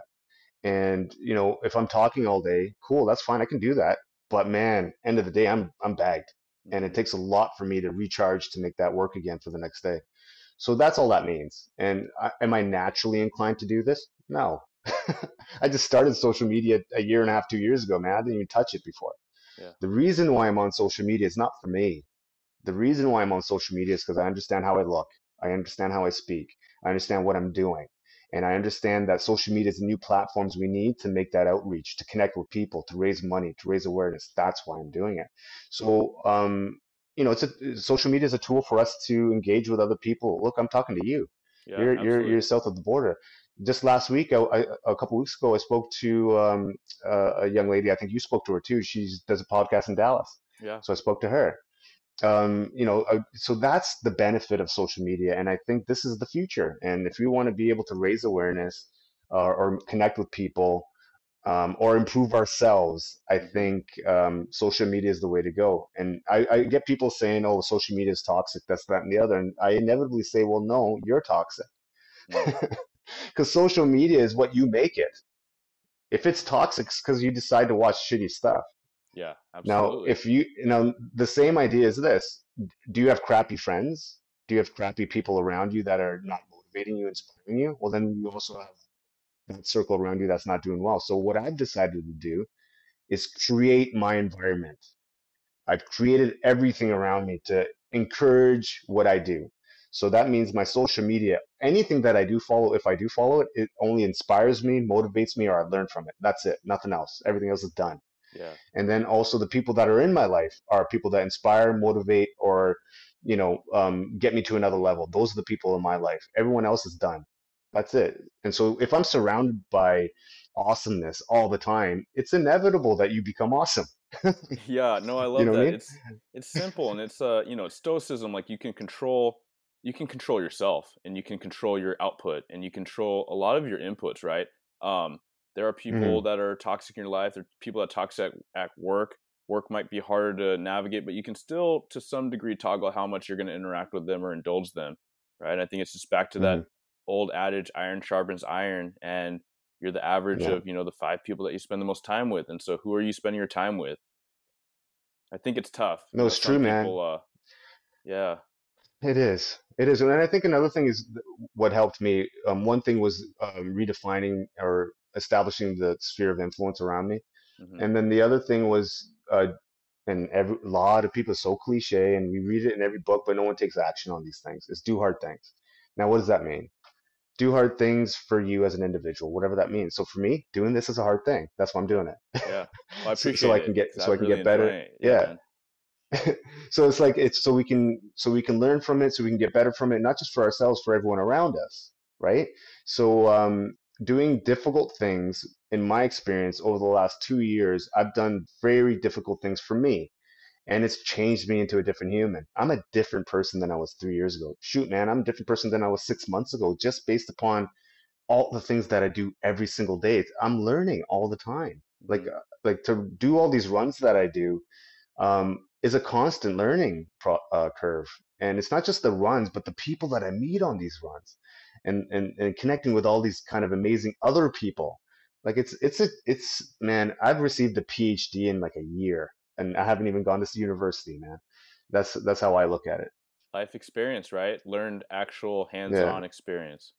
And if I'm talking all day, cool, that's fine. I can do that. But man, end of the day, I'm bagged, and it Hmm. takes a lot for me to recharge to make that work again for the next day. So that's all that means. And am I naturally inclined to do this? No. I just started social media a year and a half, 2 years ago, man. I didn't even touch it before. Yeah. The reason why I'm on social media is not for me. The reason why I'm on social media is because I understand how I look. I understand how I speak. I understand what I'm doing. And I understand that social media is the new platforms we need to make that outreach, to connect with people, to raise money, to raise awareness. That's why I'm doing it. So, social media is a tool for us to engage with other people. Look, I'm talking to you. Yeah, You're absolutely. south of the border. Just last week, a couple weeks ago, I spoke to a young lady. I think you spoke to her too. She does a podcast in Dallas. Yeah. So I spoke to her. So that's the benefit of social media, and I think this is the future. And if we want to be able to raise awareness, or connect with people, or improve ourselves, I Hmm. think social media is the way to go. And I get people saying, "Oh, social media is toxic, that's that and the other," and I inevitably say, "Well, no, you're toxic." Mm. Because social media is what you make it. If it's toxic, it's because you decide to watch shitty stuff. Yeah, Now, absolutely. if the same idea is this: do you have crappy friends? Do you have crappy people around you that are not motivating you, inspiring you? Well, then you also have that circle around you that's not doing well. So what I've decided to do is create my environment. I've created everything around me to encourage what I do. So that means my social media, anything that I do follow, if I do follow it, it only inspires me, motivates me, or I learn from it. That's it. Nothing else. Everything else is done. Yeah. And then also the people that are in my life are people that inspire, motivate, or get me to another level. Those are the people in my life. Everyone else is done. That's it. And so if I'm surrounded by awesomeness all the time, it's inevitable that you become awesome. Yeah, no, I You love know what I that. mean? It's simple, and it's it's stoicism. Like you can control yourself, and you can control your output, and you control a lot of your inputs, right? Um, there are people Hmm. that are toxic in your life. There are people that are toxic at work. Work might be harder to navigate, but you can still, to some degree, toggle how much you're going to interact with them or indulge them, right? I think it's just back to that Hmm. old adage: iron sharpens iron, and you're the average Yeah. of the five people that you spend the most time with. And so, who are you spending your time with? I think it's tough. No, it's Some true, man. people, yeah. It is. It is. And I think another thing is what helped me. One thing was redefining or establishing the sphere of influence around me. Hmm. And then the other thing was, and a lot of people are so cliche, and we read it in every book, but no one takes action on these things. It's do hard things. Now, what does that mean? Do hard things for you as an individual, whatever that means. So for me, doing this is a hard thing. That's why I'm doing it. Yeah. Well, I So appreciate I it can get because I'm really better. enjoying it. Yeah, Yeah. man. So it's like it's so we can learn from it, so we can get better from it, not just for ourselves, for everyone around us, right? So doing difficult things, in my experience over the last 2 years, I've done very difficult things for me, and it's changed me into a different human. I'm a different person than I was 3 years ago. Shoot, man, I'm a different person than I was 6 months ago, just based upon all the things that I do every single day. I'm learning all the time. Hmm. Like to do all these runs that I do, is a constant learning curve. And it's not just the runs, but the people that I meet on these runs, and connecting with all these kind of amazing other people. Like it's man, I've received a PhD in like a year, and I haven't even gone to university, man. That's how I look at it. Life experience, right? Learned actual Yeah, hands-on experience.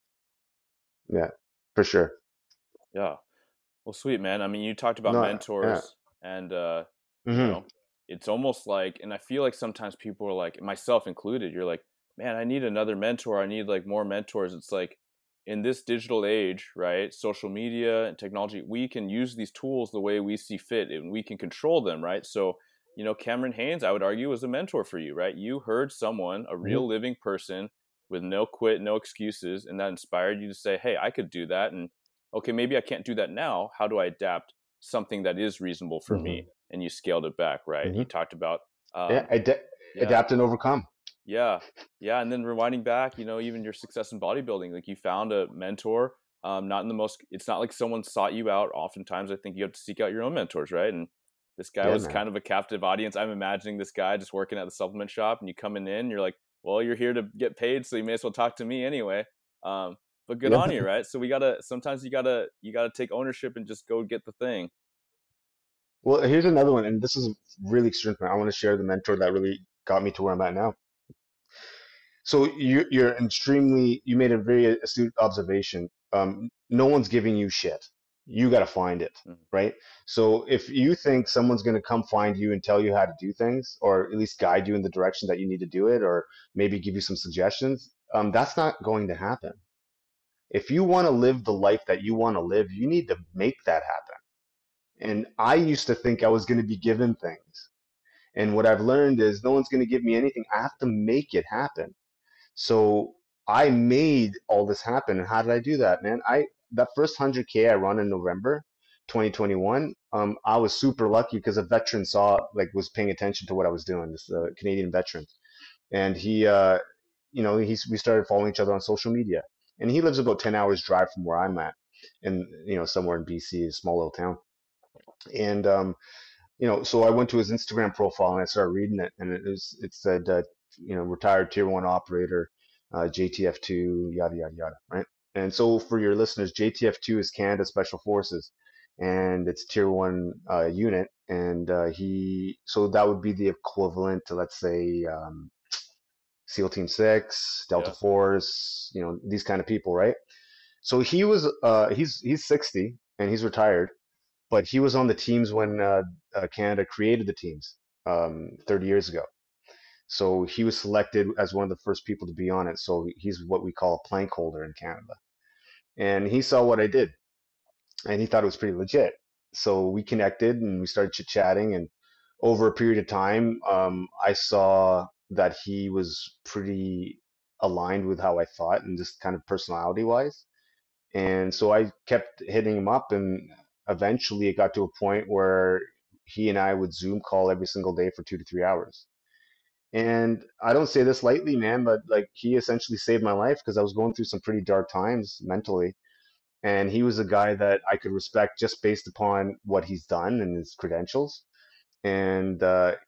yeah, for sure. Yeah. Well, sweet, man. I mean, you talked about No, yeah. mentors, and you Hmm. know, it's almost like, and I feel like sometimes people are like, myself included, you're like, man, I need another mentor. I need like more mentors. It's like in this digital age, right? Social media and technology, we can use these tools the way we see fit, and we can control them, right? So, Cameron Haynes, I would argue, was a mentor for you, right? You heard someone, a Hmm. real living person with no quit, no excuses, and that inspired you to say, hey, I could do that. And okay, maybe I can't do that now. How do I adapt something that is reasonable for me? Hmm. And you scaled it back, right? You Hmm. talked about, Yeah, um, yeah, adapt and overcome. Yeah, yeah, and then rewinding back, even your success in bodybuilding, like you found a mentor. Not in the most. It's not like someone sought you out. Oftentimes, I think you have to seek out your own mentors, right? And this guy Yeah, was man. kind of a captive audience. I'm imagining this guy just working at the supplement shop, and you coming in, you're like, well, you're here to get paid, so you may as well talk to me anyway. Um, but good Yeah. on you, right? So we gotta sometimes you gotta take ownership and just go get the thing. Well, here's another one, and this is really extreme. I want to share the mentor that really got me to where I'm at now. So you made a very astute observation. No one's giving you shit. You got to find it, Mhm. right? So if you think someone's going to come find you and tell you how to do things, or at least guide you in the direction that you need to do it, or maybe give you some suggestions, that's not going to happen. If you want to live the life that you want to live, you need to make that happen. And I used to think I was going to be given things. And what I've learned is no one's going to give me anything. I have to make it happen. So I made all this happen. And how did I do that, man? That first 100K I run in November 2021, I was super lucky because a veteran was paying attention to what I was doing, this Canadian veteran. And we started following each other on social media. And he lives about 10 hours drive from where I'm at, and somewhere in BC, a small little town. And so I went to his Instagram profile and I started reading it, and it said, retired tier one operator, JTF2, yada yada yada, right? And so for your listeners, JTF2 is Canada Special Forces, and it's tier one unit, and so that would be the equivalent to, let's say, SEAL Team 6, Delta Yeah, Force, these kind of people, right? So he's 60 and he's retired, but he was on the teams when Canada created the teams 30 years ago. So he was selected as one of the first people to be on it. So he's what we call a plank holder in Canada. And he saw what I did and he thought it was pretty legit. So we connected and we started chit chatting. And over a period of time, I saw that he was pretty aligned with how I thought and just kind of personality wise. And so I kept hitting him up, and eventually it got to a point where he and I would Zoom call every single day for 2 to 3 hours. And I don't say this lightly, man, but like he essentially saved my life because I was going through some pretty dark times mentally. And he was a guy that I could respect just based upon what he's done and his credentials. And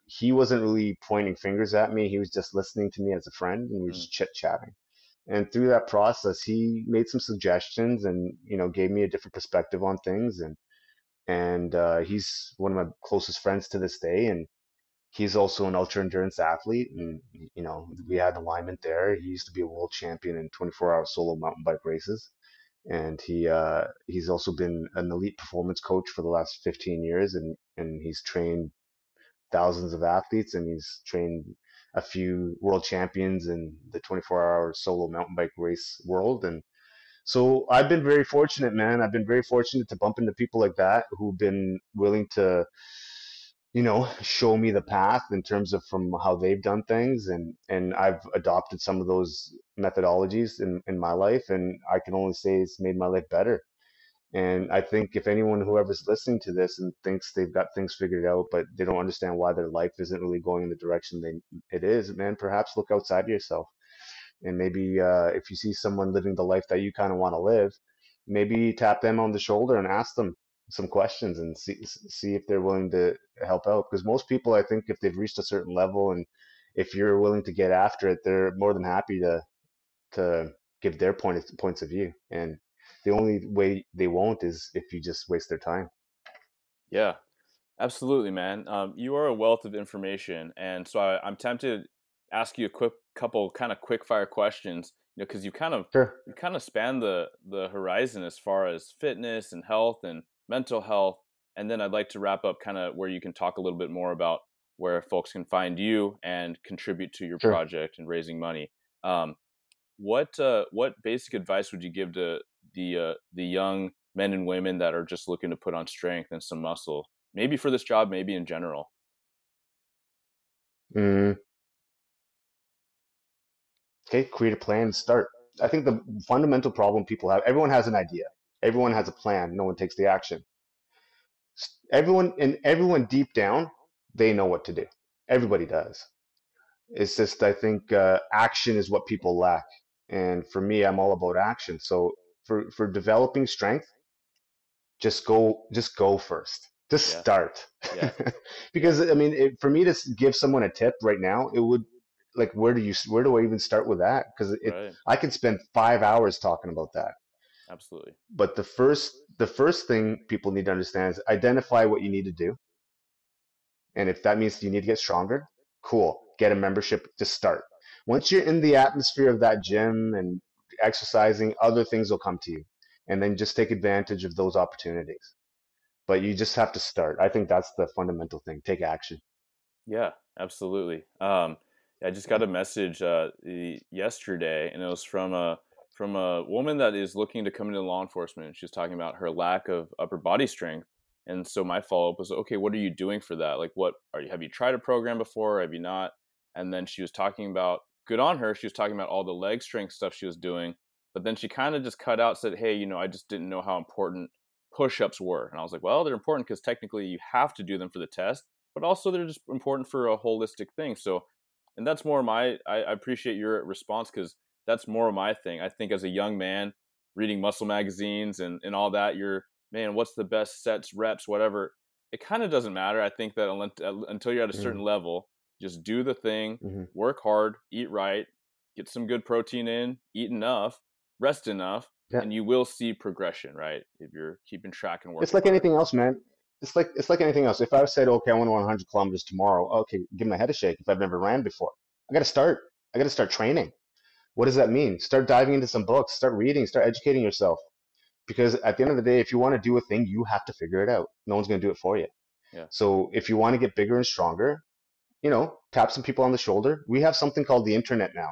he wasn't really pointing fingers at me. He was just listening to me as a friend, and we were mm, just chit chatting. And through that process, he made some suggestions and gave me a different perspective on things. And he's one of my closest friends to this day. And he's also an ultra endurance athlete. And we had alignment there. He used to be a world champion in 24-hour solo mountain bike races. And he's also been an elite performance coach for the last 15 years. And he's trained thousands of athletes, and he's trained a few world champions in the 24-hour solo mountain bike race world. And so I've been very fortunate, man. I've been very fortunate to bump into people like that who've been willing to, show me the path in terms of from how they've done things. And I've adopted some of those methodologies in my life. And I can only say it's made my life better. And I think if anyone, whoever's listening to this and thinks they've got things figured out, but they don't understand why their life isn't really going in the direction it is, man, perhaps look outside of yourself. And maybe if you see someone living the life that you kind of want to live, maybe tap them on the shoulder and ask them some questions and see if they're willing to help out. Because most people, I think, if they've reached a certain level and if you're willing to get after it, they're more than happy to give their points of view. And the only way they won't is if you just waste their time. yeah. Absolutely, man. You are a wealth of information, and so I'm tempted to ask you a quick couple kind of quick fire questions. Because Sure, you kind of span the horizon as far as fitness and health and mental health, and then I'd like to wrap up kind of where you can talk a little bit more about where folks can find you and contribute to your sure. project and raising money. Um, what basic advice would you give to the young men and women that are just looking to put on strength and some muscle, maybe for this job, maybe in general? Mm, okay, create a plan and start. I think the fundamental problem people have, everyone has an idea, everyone has a plan, no one takes the action. Everyone deep down, they know what to do. Everybody does. It's just I think action is what people lack, and for me, I'm all about action. So for developing strength, just go first. Just Yeah. start. Yeah. Yeah. Because I mean, for me to give someone a tip right now, it would like where do I even start with that? Because it Right. I could spend 5 hours talking about that. Absolutely. But the first thing people need to understand is identify what you need to do, and if that means you need to get stronger, cool. Get a membership to start. Once you're in the atmosphere of that gym and exercising, other things will come to you, and then just take advantage of those opportunities. But you just have to start. I think that's the fundamental thing. Take action. Yeah, absolutely. I just got Yeah. a message yesterday, and it was from a woman that is looking to come into law enforcement. She was talking about her lack of upper body strength, and so my follow up was, okay, what are you doing for that? Like, what are you? Have you tried a program before? Have you not? And then she was talking about, good on her. She was talking about all the leg strength stuff she was doing, but then she kind of just cut out, said, hey, I just didn't know how important push ups were, and I was like, well, they're important because technically you have to do them for the test, but also they're just important for a holistic thing. So, and that's more I appreciate your response because that's more of my thing. I think as a young man reading muscle magazines and all that, you're, man, what's the best sets, reps, whatever. It kind of doesn't matter. I think that until you're at a Mm-hmm. certain level, just do the thing, Mm-hmm. work hard, eat right, get some good protein in, eat enough, rest enough, Yeah. and you will see progression, right? If you're keeping track and It's working like hard. anything else, man. It's like anything else. If I said, okay, I want to run 100 kilometers tomorrow, okay, give my head a shake if I've never ran before. I got to start. I got to start training. What does that mean? Start diving into some books, start reading, start educating yourself. Because at the end of the day, if you want to do a thing, you have to figure it out. No one's going to do it for you. Yeah, So if you want to get bigger and stronger, tap some people on the shoulder. We have something called the internet now,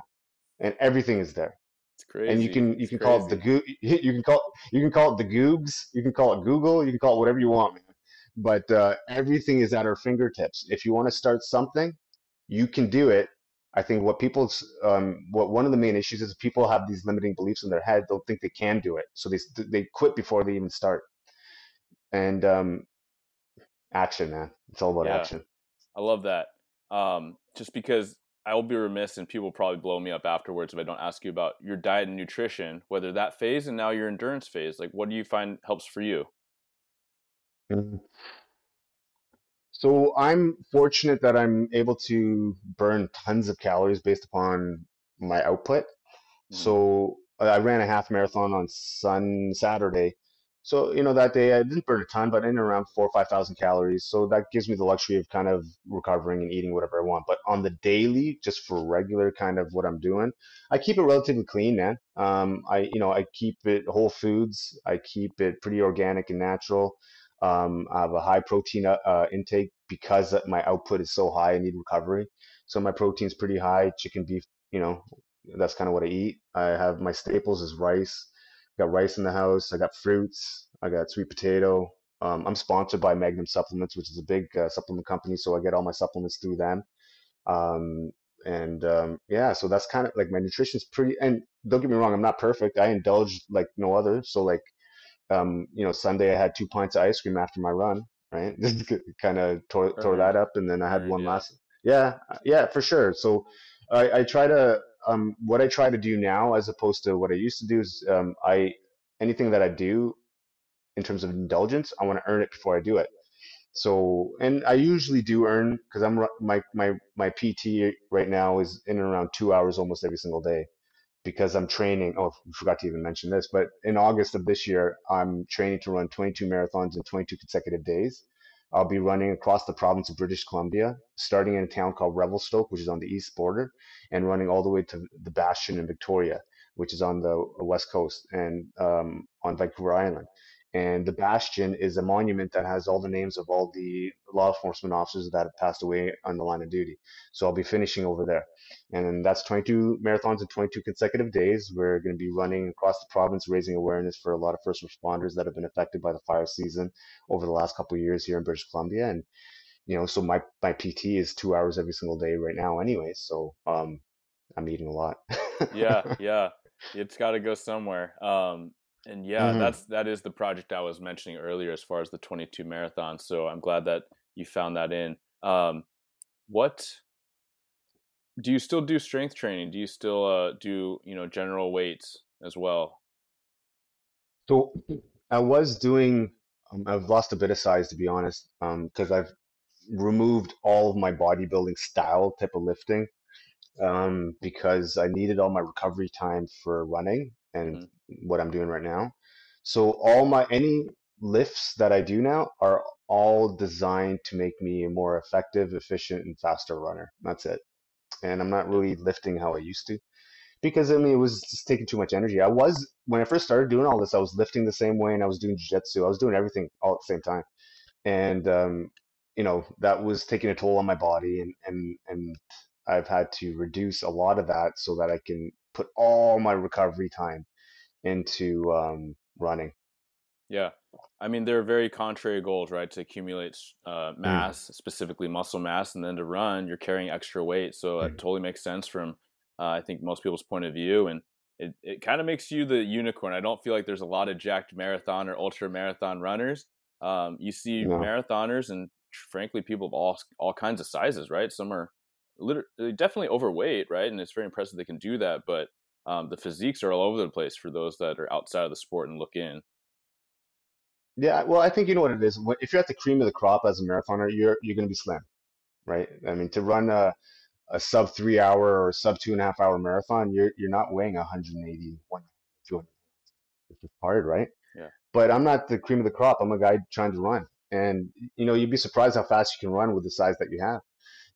and everything is there. it's And you crazy. can you It's can call it the crazy. goo you can call it the Googs, you can call it Google, you can call it whatever you want, man. But everything is at our fingertips. If you want to start something, you can do it. I think what one of the main issues is people have these limiting beliefs in their head. Don't think they can do it, so they quit before they even start. And action, man. It's all about Yeah, action. I love that. Just because I will be remiss and people will probably blow me up afterwards if I don't ask you about your diet and nutrition, whether that phase and now your endurance phase. Like, what do you find helps for you? Mhm. So I'm fortunate that I'm able to burn tons of calories based upon my output. Hmm. So I ran a half marathon on Saturday. So, that day I didn't burn a ton, but in around 4 or 5 thousand calories. So that gives me the luxury of kind of recovering and eating whatever I want. But on the daily, just for regular kind of what I'm doing, I keep it relatively clean, man. I keep it whole foods. I keep it pretty organic and natural. I have a high protein intake because my output is so high. I need recovery. So my protein's pretty high. Chicken, beef, you know, that's kind of what I eat. I have my staples is rice. Got rice in the house. I got fruits. I got sweet potato. I'm sponsored by Magnum Supplements, which is a big supplement company, so I get all my supplements through them. Um, and yeah, so that's kind of like my nutrition's pretty. And don't get me wrong, I'm not perfect. I indulge like no other. So like Sunday I had 2 pints of ice cream after my run, right? Just kind of tore that Right. up, and then I had Right. one Yeah. last. Yeah, yeah, for sure. So I try to what I try to do now as opposed to what I used to do is I anything that I do in terms of indulgence, I want to earn it before I do it. So, and I usually do earn because my PT right now is in and around 2 hours almost every single day because I'm training. Oh, I forgot to even mention this, but in August of this year, I'm training to run 22 marathons in 22 consecutive days. I'll be running across the province of British Columbia, starting in a town called Revelstoke, which is on the east border, and running all the way to the Bastion in Victoria, which is on the west coast and on Vancouver Island. And the Bastion is a monument that has all the names of all the law enforcement officers that have passed away on the line of duty. So I'll be finishing over there. And then that's 22 marathons in 22 consecutive days. We're going to be running across the province, raising awareness for a lot of first responders that have been affected by the fire season over the last couple of years here in British Columbia. And, so my PT is 2 hours every single day right now anyway. So, I'm eating a lot. Yeah. Yeah. It's got to go somewhere. And yeah, hmm that is the project I was mentioning earlier as far as the 22 marathon. So I'm glad that you found that in. What Do you still do strength training? Do you still do general weights as well? So I was doing, I've lost a bit of size to be honest, because I've removed all of my bodybuilding style type of lifting, because I needed all my recovery time for running and Hmm. what I'm doing right now. So any lifts that I do now are all designed to make me a more effective, efficient, and faster runner. That's it. And I'm not Yeah. really lifting how I used to because I mean it was just taking too much energy. I was when I first started doing all this, I was lifting the same way and I was doing jiu-jitsu. I was doing everything all at the same time, and that was taking a toll on my body, and I've had to reduce a lot of that so that I can put all my recovery time into running. Yeah. I mean, they're very contrary goals, right? To accumulate Mm, mass, specifically muscle mass, and then to run, you're carrying extra weight. So it mm, totally makes sense from, I think, most people's point of view. And it kind of makes you the unicorn. I don't feel like there's a lot of jacked marathon or ultra marathon runners. You see no. marathoners and frankly, people of all kinds of sizes, right? Some are literally definitely overweight, right? And it's very impressive they can do that. But the physiques are all over the place for those that are outside of the sport and look in. Yeah, well, I think you know what it is. If you're at the cream of the crop as a marathoner, you're going to be slim, right? I mean, to run a sub 3 hour or sub 2.5 hour marathon, you're not weighing 180, 200. It's just hard, right? Yeah. But I'm not the cream of the crop. I'm a guy trying to run, and you'd be surprised how fast you can run with the size that you have.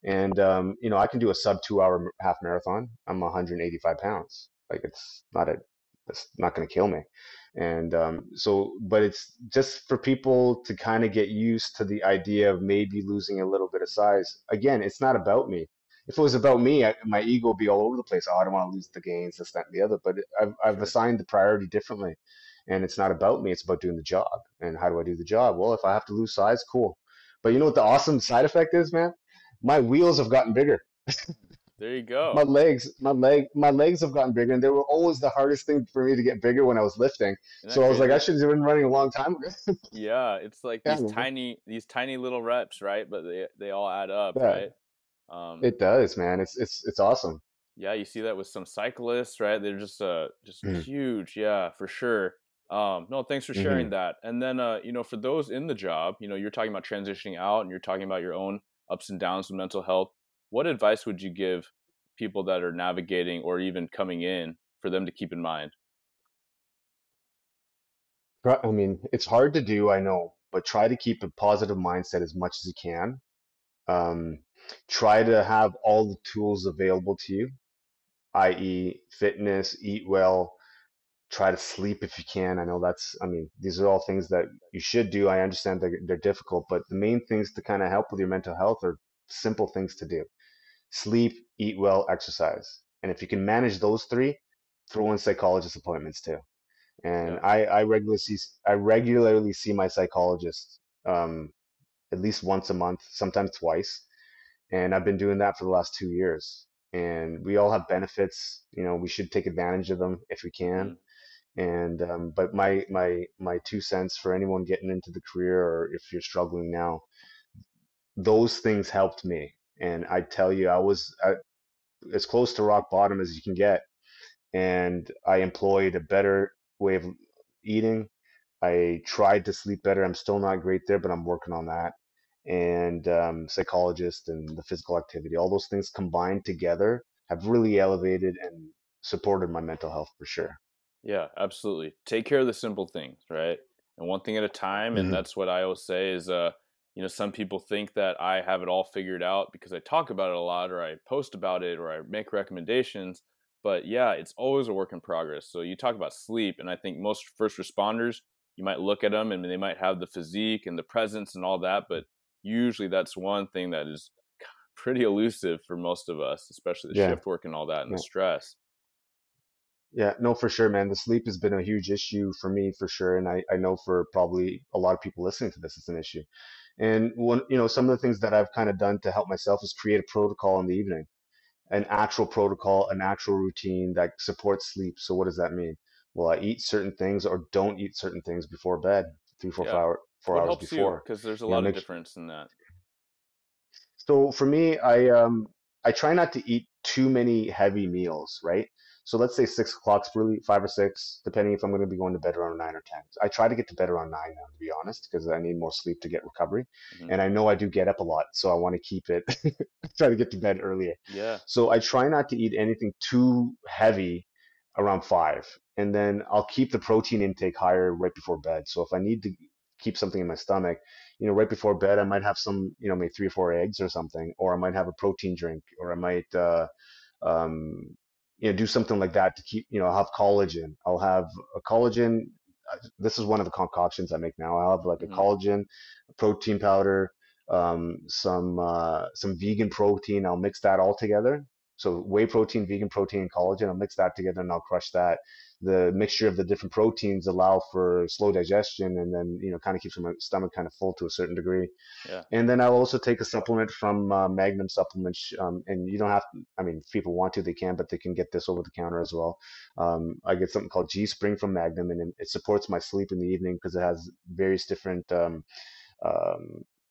And I can do a sub 2 hour half marathon. I'm 185 pounds. Like it's not going to kill me. And but it's just for people to kind of get used to the idea of maybe losing a little bit of size. Again, it's not about me. If it was about me, my ego would be all over the place. Oh, I don't want to lose the gains, this, that, and the other. But I've Sure. assigned the priority differently. And it's not about me. It's about doing the job. And how do I do the job? Well, if I have to lose size, cool. But you know what the awesome side effect is, man? My wheels have gotten bigger. There you My go. legs, my legs have gotten bigger, and they were always the hardest thing for me to get bigger when I was lifting. Isn't that So I was like, I crazy? should have been running a long time ago. Yeah, it's like Yeah, man. these tiny little reps, right? But they all add up, Yeah, right? Um, it does, man. It's awesome. yeah, you see that with some cyclists, right? They're just Mm, huge, yeah, for sure. No, thanks for sharing hmm that. And then for those in the job, you're talking about transitioning out and you're talking about your own ups and downs with mental health. What advice would you give people that are navigating or even coming in for them to keep in mind? I mean, it's hard to do, I know, but try to keep a positive mindset as much as you can. Um, Try to have all the tools available to you, i.e., fitness, eat well, try to sleep if you can. I know I mean, these are all things that you should do. I understand they're difficult, but the main things to kind of help with your mental health are simple things to do: sleep, eat well, exercise. And if you can manage those three, throw in psychologist appointments too. And Yeah, I regularly see my psychologist, at least once a month, sometimes twice. And I've been doing that for the last 2 years. And we all have benefits. We should take advantage of them if we can. mm, And but my 2 cents for anyone getting into the career, or if you're struggling now, those things helped me. And I tell you, I was as close to rock bottom as you can get. And I employed a better way of eating. I tried to sleep better. I'm still not great there, but I'm working on that. And psychologist and the physical activity, all those things combined together have really elevated and supported my mental health for sure. yeah, absolutely. Take care of the simple things, right? And one thing at a time. And Hmm that's what I always say is, some people think that I have it all figured out because I talk about it a lot, or I post about it, or I make recommendations. But yeah, it's always a work in progress. So you talk about sleep, and I think most first responders, you might look at them and they might have the physique and the presence and all that, but usually that's one thing that is pretty elusive for most of us, especially the Yeah. shift work and all that and the Yeah. stress. Yeah, no, for sure, man. The sleep has been a huge issue for me, for sure. And I know for probably a lot of people listening to this, it's an issue. And some of the things that I've kind of done to help myself is create a protocol in the evening, an actual protocol, an actual routine that supports sleep. So what does that mean? Well, I eat certain things or don't eat certain things before bed, three, Yeah. 4 What hours helps you? before. Because there's a You know, lot of make difference in that. so for me, I try not to eat too many heavy meals, right? So let's say 6 o'clock's really 5 or 6, depending if I'm going to be going to bed around 9 or 10. I try to get to bed around 9 now, to be honest, because I need more sleep to get recovery. Hmm. And I know I do get up a lot, so I want to keep it, try to get to bed earlier. Yeah. So I try not to eat anything too heavy around 5. And then I'll keep the protein intake higher right before bed. So if I need to keep something in my stomach, right before bed, I might have some, maybe 3 or 4 eggs or something, or I might have a protein drink, or I might, um, do something like that to keep, I'll have collagen. I'll have a collagen. This is one of the concoctions I make now. I'll have like a Hmm. collagen, a protein powder, some vegan protein. I'll mix that all together. So whey protein, vegan protein, and collagen. I'll mix that together and I'll crush that. The mixture of the different proteins allow for slow digestion, and then kind of keeps my stomach kind of full to a certain degree. Yeah. And then I'll also take a supplement from Magnum Supplements, and you don't have to. I mean, if people want to, they can, but they can get this over the counter as well. I get something called G Spring from Magnum, and it supports my sleep in the evening because it has various different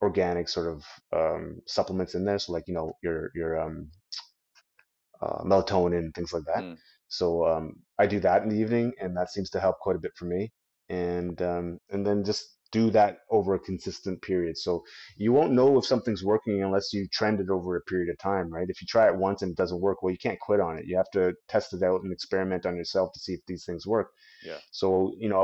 organic sort of supplements in there. So like your melatonin, things like that. Mm. So I do that in the evening, and that seems to help quite a bit for me. And then just do that over a consistent period. So you won't know if something's working unless you trend it over a period of time, right? If you try it once and it doesn't work, well, you can't quit on it. You have to test it out and experiment on yourself to see if these things work. Yeah. So, I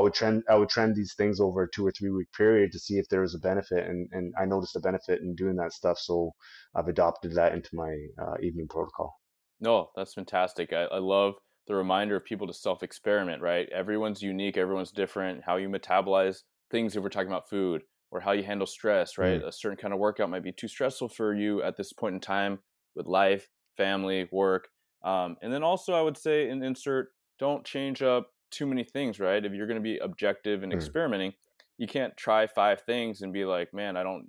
would trend these things over a 2 or 3 week period to see if there was a benefit, and I noticed a benefit in doing that stuff. So I've adopted that into my evening protocol. No, that's fantastic. I love the reminder of people to self experiment, right? Everyone's unique, everyone's different. How you metabolize things, if we're talking about food, or how you handle stress, right? Mm, A certain kind of workout might be too stressful for you at this point in time with life, family, work. And then also, I would say, in insert, don't change up too many things, right? If you're going to be objective and mm, experimenting, you can't try 5 things and be like, man, I don't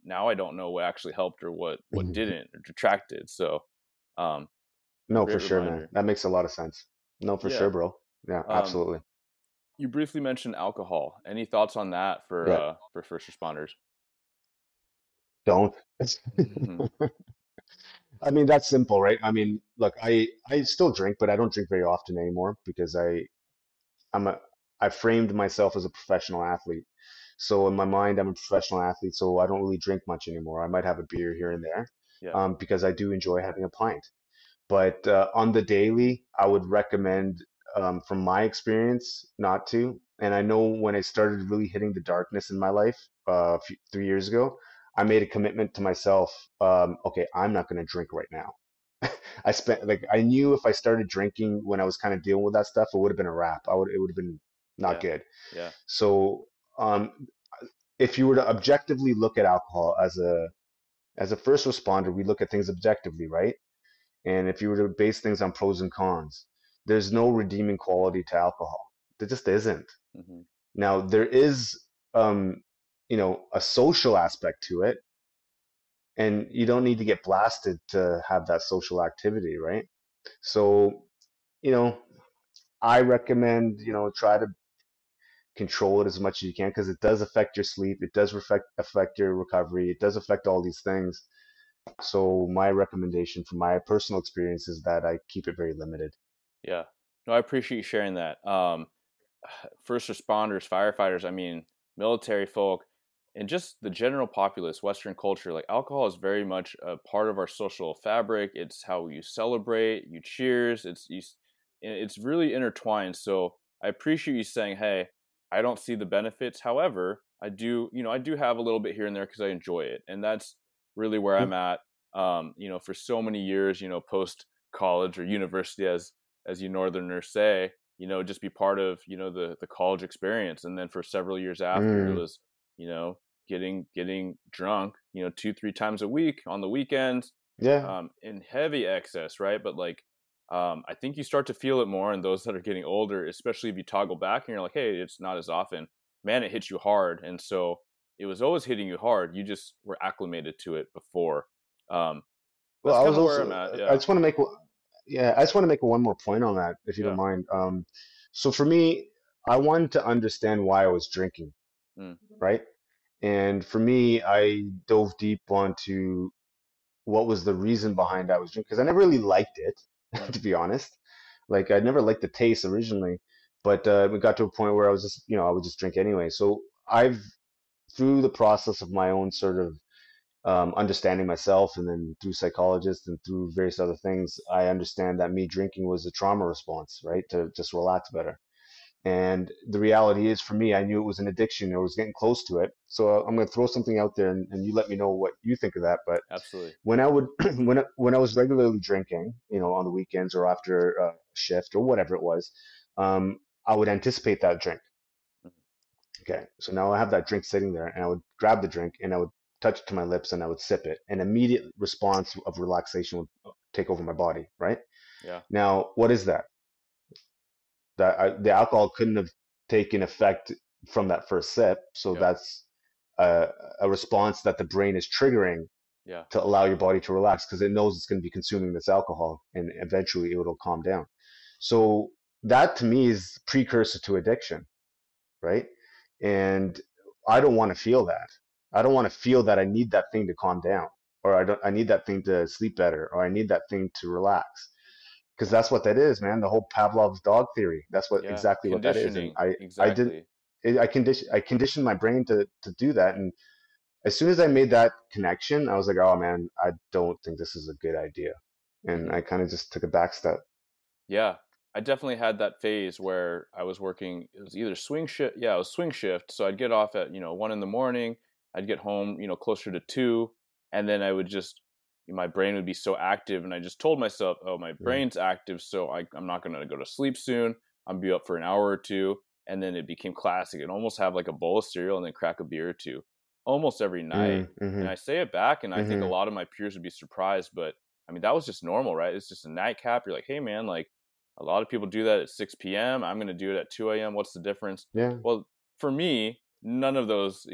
know what actually helped or what mhm. didn't or detracted. So, um, No, for great sure, man. reminder. That makes a lot of sense. No, for Yeah. sure, bro. Yeah, Um, absolutely. you briefly mentioned alcohol. Any thoughts on that Yeah, for first responders? don't. Hmm. I mean, that's simple, right? I mean, look, I still drink, but I don't drink very often anymore because I'm a I framed myself as a professional athlete. So in my mind, I'm a professional athlete, so I don't really drink much anymore. I might have a beer here and there, Yeah. because I do enjoy having a pint. But on the daily, I would recommend, from my experience, not to. And I know when I started really hitting the darkness in my life, 3 years ago, I made a commitment to myself. Okay, I'm not going to drink right now. I knew if I started drinking when I was kind of dealing with that stuff, it would have been a wrap. It would have been not Yeah. good. Yeah. So, if you were to objectively look at alcohol as a first responder, we look at things objectively, right? And if you were to base things on pros and cons, there's no redeeming quality to alcohol. There just isn't. Hmm. Now, there is, a social aspect to it, and you don't need to get blasted to have that social activity, right? So, you know, I recommend, try to control it as much as you can because it does affect your sleep. It does affect your recovery. It does affect all these things. So my recommendation from my personal experience is that I keep it very limited. Yeah. No, I appreciate you sharing that. First responders, firefighters, I mean, military folk, and just the general populace, Western culture, like alcohol is very much a part of our social fabric. It's how you celebrate, you cheers. It's really intertwined. So I appreciate you saying, "Hey, I don't see the benefits. However, I do have a little bit here and there because I enjoy it, and that's really where Yeah. I'm at. For so many years, post college or university, as you Northerners say, just be part of, the college experience. And then for several years after, it Mm, was, getting drunk, 2, 3 times a week on the weekends, yeah. in heavy excess, right? But like, I think you start to feel it more in those that are getting older, especially if you toggle back and you're like, hey, it's not as often. Man, it hits you hard. And so it was always hitting you hard. You just were acclimated to it before. Um, Well, that's I kind was of where also, I'm at. I Yeah. just want to make, yeah, I just want to make one more point on that, if you don't Yeah. mind. So for me, I wanted to understand why I was drinking, Mm. right? And for me, I dove deep onto what was the reason behind I was drinking, because I never really liked it, Mm, to be honest. Like I never liked the taste originally, but it got to a point where I was just, I would just drink anyway. So I've, through the process of my own sort of understanding myself, and then through psychologists and through various other things, I understand that me drinking was a trauma response, right? To just relax better. And the reality is, for me, I knew it was an addiction. I was getting close to it. So I'm going to throw something out there, and you let me know what you think of that. But absolutely. when I would, when I was regularly drinking, on the weekends or after a shift or whatever it was, I would anticipate that drink. Mhm. Okay, so now I have that drink sitting there, and I would grab the drink and I would touch it to my lips and I would sip it. An immediate response of relaxation would take over my body, right? Yeah. Now, what is that? The alcohol couldn't have taken effect from that first sip, so Yep. that's a, a response that the brain is triggering Yeah. to allow your body to relax because it knows it's going to be consuming this alcohol and eventually it will calm down. So that to me is precursor to addiction, right? And I don't want to feel that. I don't want to feel that I need that thing to calm down, or I need that thing to sleep better, or I need that thing to relax. Because Yeah. that's what that is, man. The whole Pavlov's dog theory. That's what Yeah. exactly what that is. And Conditioning. I did Exactly. I conditioned my brain to do that. And as soon as I made that connection, I was like, oh man, I don't think this is a good idea. And Hmm. I kind of just took a back step. Yeah. I definitely had that phase where I was working, it was either swing shift. Yeah, it was swing shift. So I'd get off at, 1 in the morning. I'd get home, closer to 2. And then I would just, my brain would be so active. And I just told myself, oh, my Yeah. brain's active. So I'm not going to go to sleep soon. I'm be up for an hour or two. And then it became classic. And almost have like a bowl of cereal and then crack a beer or two almost every night. And Mm-hmm. I say it back, and I think a Mm-hmm. lot of my peers would be surprised. But I mean, that was just normal, right? It's just a nightcap. You're like, hey, man, like, a lot of people do that at 6 p.m. I'm going to do it at 2 a.m. What's the difference? Yeah. Well, for me, none of those,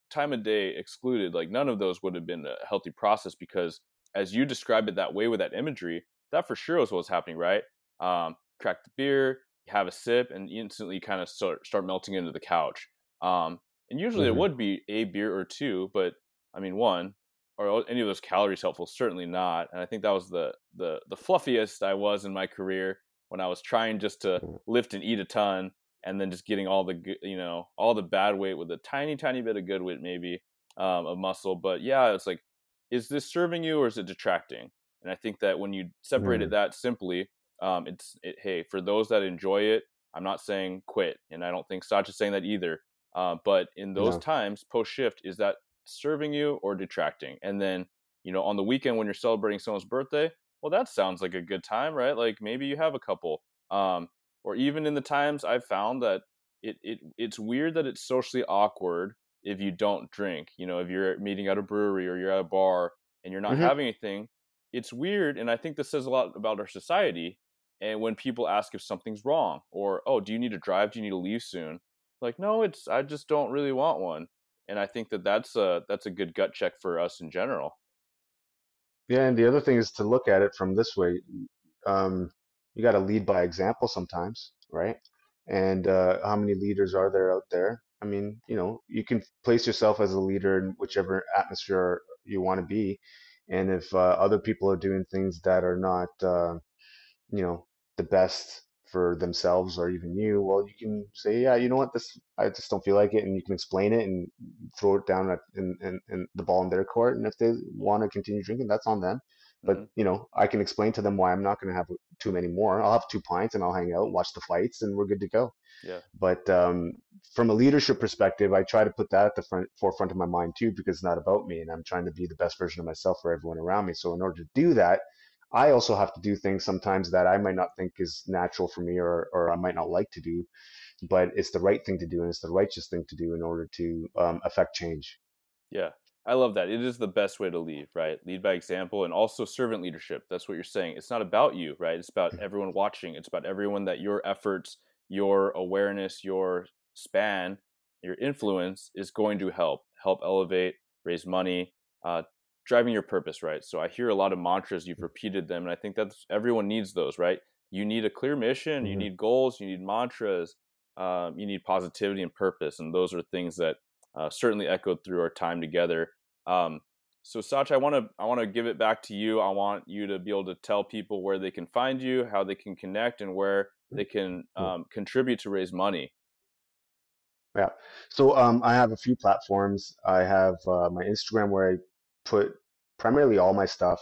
time of day excluded, like none of those would have been a healthy process because as you describe it that way with that imagery, that for sure is what's happening, right? Crack the beer, have a sip, and instantly kind of start melting into the couch. And usually it Mm-hmm. would be a beer or two, but I mean, one, or any of those calories helpful, certainly not. And I think that was the fluffiest I was in my career when I was trying just to lift and eat a ton, and then just getting all the all the bad weight with a tiny bit of good weight, maybe, of muscle. But yeah, it's like, is this serving you or is it detracting? And I think that when you separate it Mm-hmm. that simply, hey, for those that enjoy it, I'm not saying quit, and I don't think Sach is saying that either. But in those No. times post shift, is that serving you or detracting? And then, on the weekend when you're celebrating someone's birthday, well, that sounds like a good time, right? Like maybe you have a couple. Or even in the times I've found that it's weird that it's socially awkward if you don't drink. If you're meeting at a brewery or you're at a bar and you're not Mm-hmm. having anything, it's weird. And I think this says a lot about our society. And when people ask if something's wrong, or, oh, do you need to drive? Do you need to leave soon? Like, no, I just don't really want one. And I think that that's a good gut check for us in general. Yeah, and the other thing is to look at it from this way. Um, you got to lead by example sometimes, right? And how many leaders are there out there? I mean, you can place yourself as a leader in whichever atmosphere you want to be. And if other people are doing things that are not, you know, the best for themselves or even you, well, you can say, yeah, you know what, this, I just don't feel like it, and you can explain it and throw it down in the ball in their court. And if they want to continue drinking, that's on them. But Hmm. I can explain to them why I'm not going to have too many more. I'll have 2 pints and I'll hang out, watch the fights, and we're good to go. Yeah. But from a leadership perspective, I try to put that at the forefront of my mind too, because it's not about me, and I'm trying to be the best version of myself for everyone around me. So in order to do that, I also have to do things sometimes that I might not think is natural for me, or I might not like to do, but it's the right thing to do and it's the righteous thing to do in order to affect change. Yeah. I love that. It is the best way to lead, right? Lead by example, and also servant leadership. That's what you're saying. It's not about you, right? It's about everyone watching. It's about everyone that your efforts, your awareness, your span, your influence is going to help elevate, raise money, uh, driving your purpose, right? So I hear a lot of mantras, you've repeated them, and I think that's everyone needs those, right? You need a clear mission, you Hmm. need goals, you need mantras, you need positivity and purpose, and those are things that certainly echoed through our time together. Um, So Sach, I want to give it back to you. I want you to be able to tell people where they can find you, how they can connect, and where they can contribute to raise money. Yeah. So I have a few platforms. I have my Instagram where I put primarily all my stuff,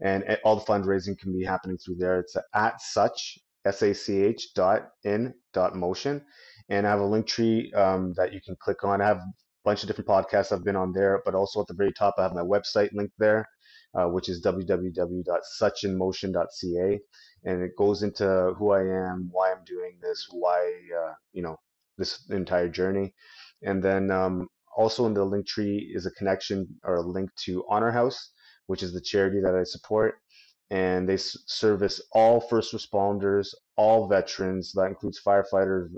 and all the fundraising can be happening through there. It's at such SACH dot motion, and I have a link tree that you can click on. I have a bunch of different podcasts I've been on there, but also at the very top I have my website linked there, which is www.suchinmotion.ca, and it goes into who I am, why I'm doing this, why this entire journey. And then also in the link tree is a connection or a link to Honor House, which is the charity that I support. And they service all first responders, all veterans. That includes firefighters,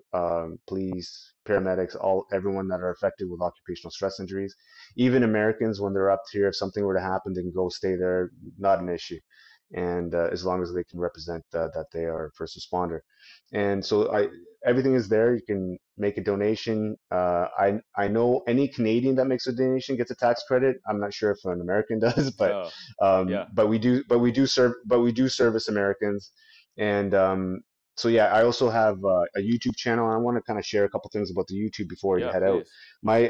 police, paramedics, everyone that are affected with occupational stress injuries. Even Americans, when they're up here, if something were to happen, they can go stay there, not an issue. And as long as they can represent that they are a first responder. And so everything is there. You can make a donation. I know any Canadian that makes a donation gets a tax credit. I'm not sure if an American does, but Oh, yeah, we do service Americans. And so yeah, I also have a YouTube channel. I want to kind of share a couple things about the YouTube before you yeah, head out. please. My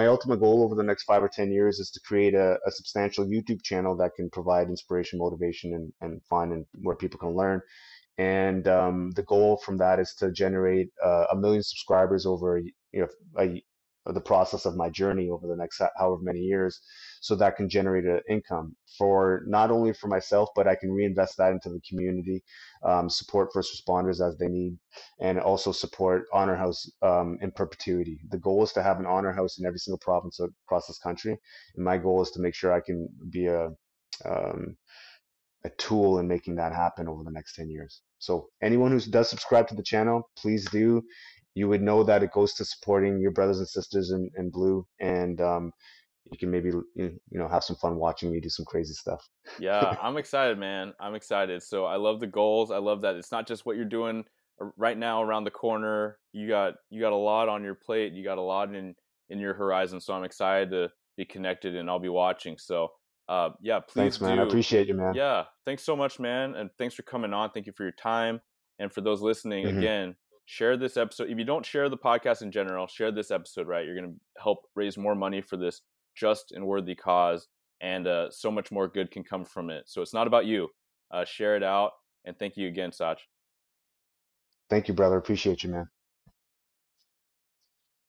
ultimate goal over the next 5 or 10 years is to create a substantial YouTube channel that can provide inspiration, motivation, and fun, and where people can learn. And the goal from that is to generate 1 million subscribers over a, the process of my journey over the next however many years, so that can generate an income for not only for myself, but I can reinvest that into the community, support first responders as they need, and also support Honor House in perpetuity. The goal is to have an Honor House in every single province across this country, and my goal is to make sure I can be um, a tool in making that happen over the next 10 years. So anyone who does subscribe to the channel, please do. You would know that it goes to supporting your brothers and sisters in blue, and you can maybe have some fun watching me do some crazy stuff. Yeah, I'm excited, man. I'm excited. So I love the goals. I love that it's not just what you're doing right now around the corner. You got a lot on your plate. You got a lot in your horizon. So I'm excited to be connected, and I'll be watching. So yeah, please Thanks, man. I do. appreciate you, man. Yeah, thanks so much, man, and thanks for coming on. Thank you for your time, and for those listening, Hmm. again, share this episode. If you don't share the podcast in general, share this episode. Right, you're gonna help raise more money for this just and worthy cause, and so much more good can come from it. So it's not about you. Share it out, and thank you again, Sach. Thank you, brother. Appreciate you, man.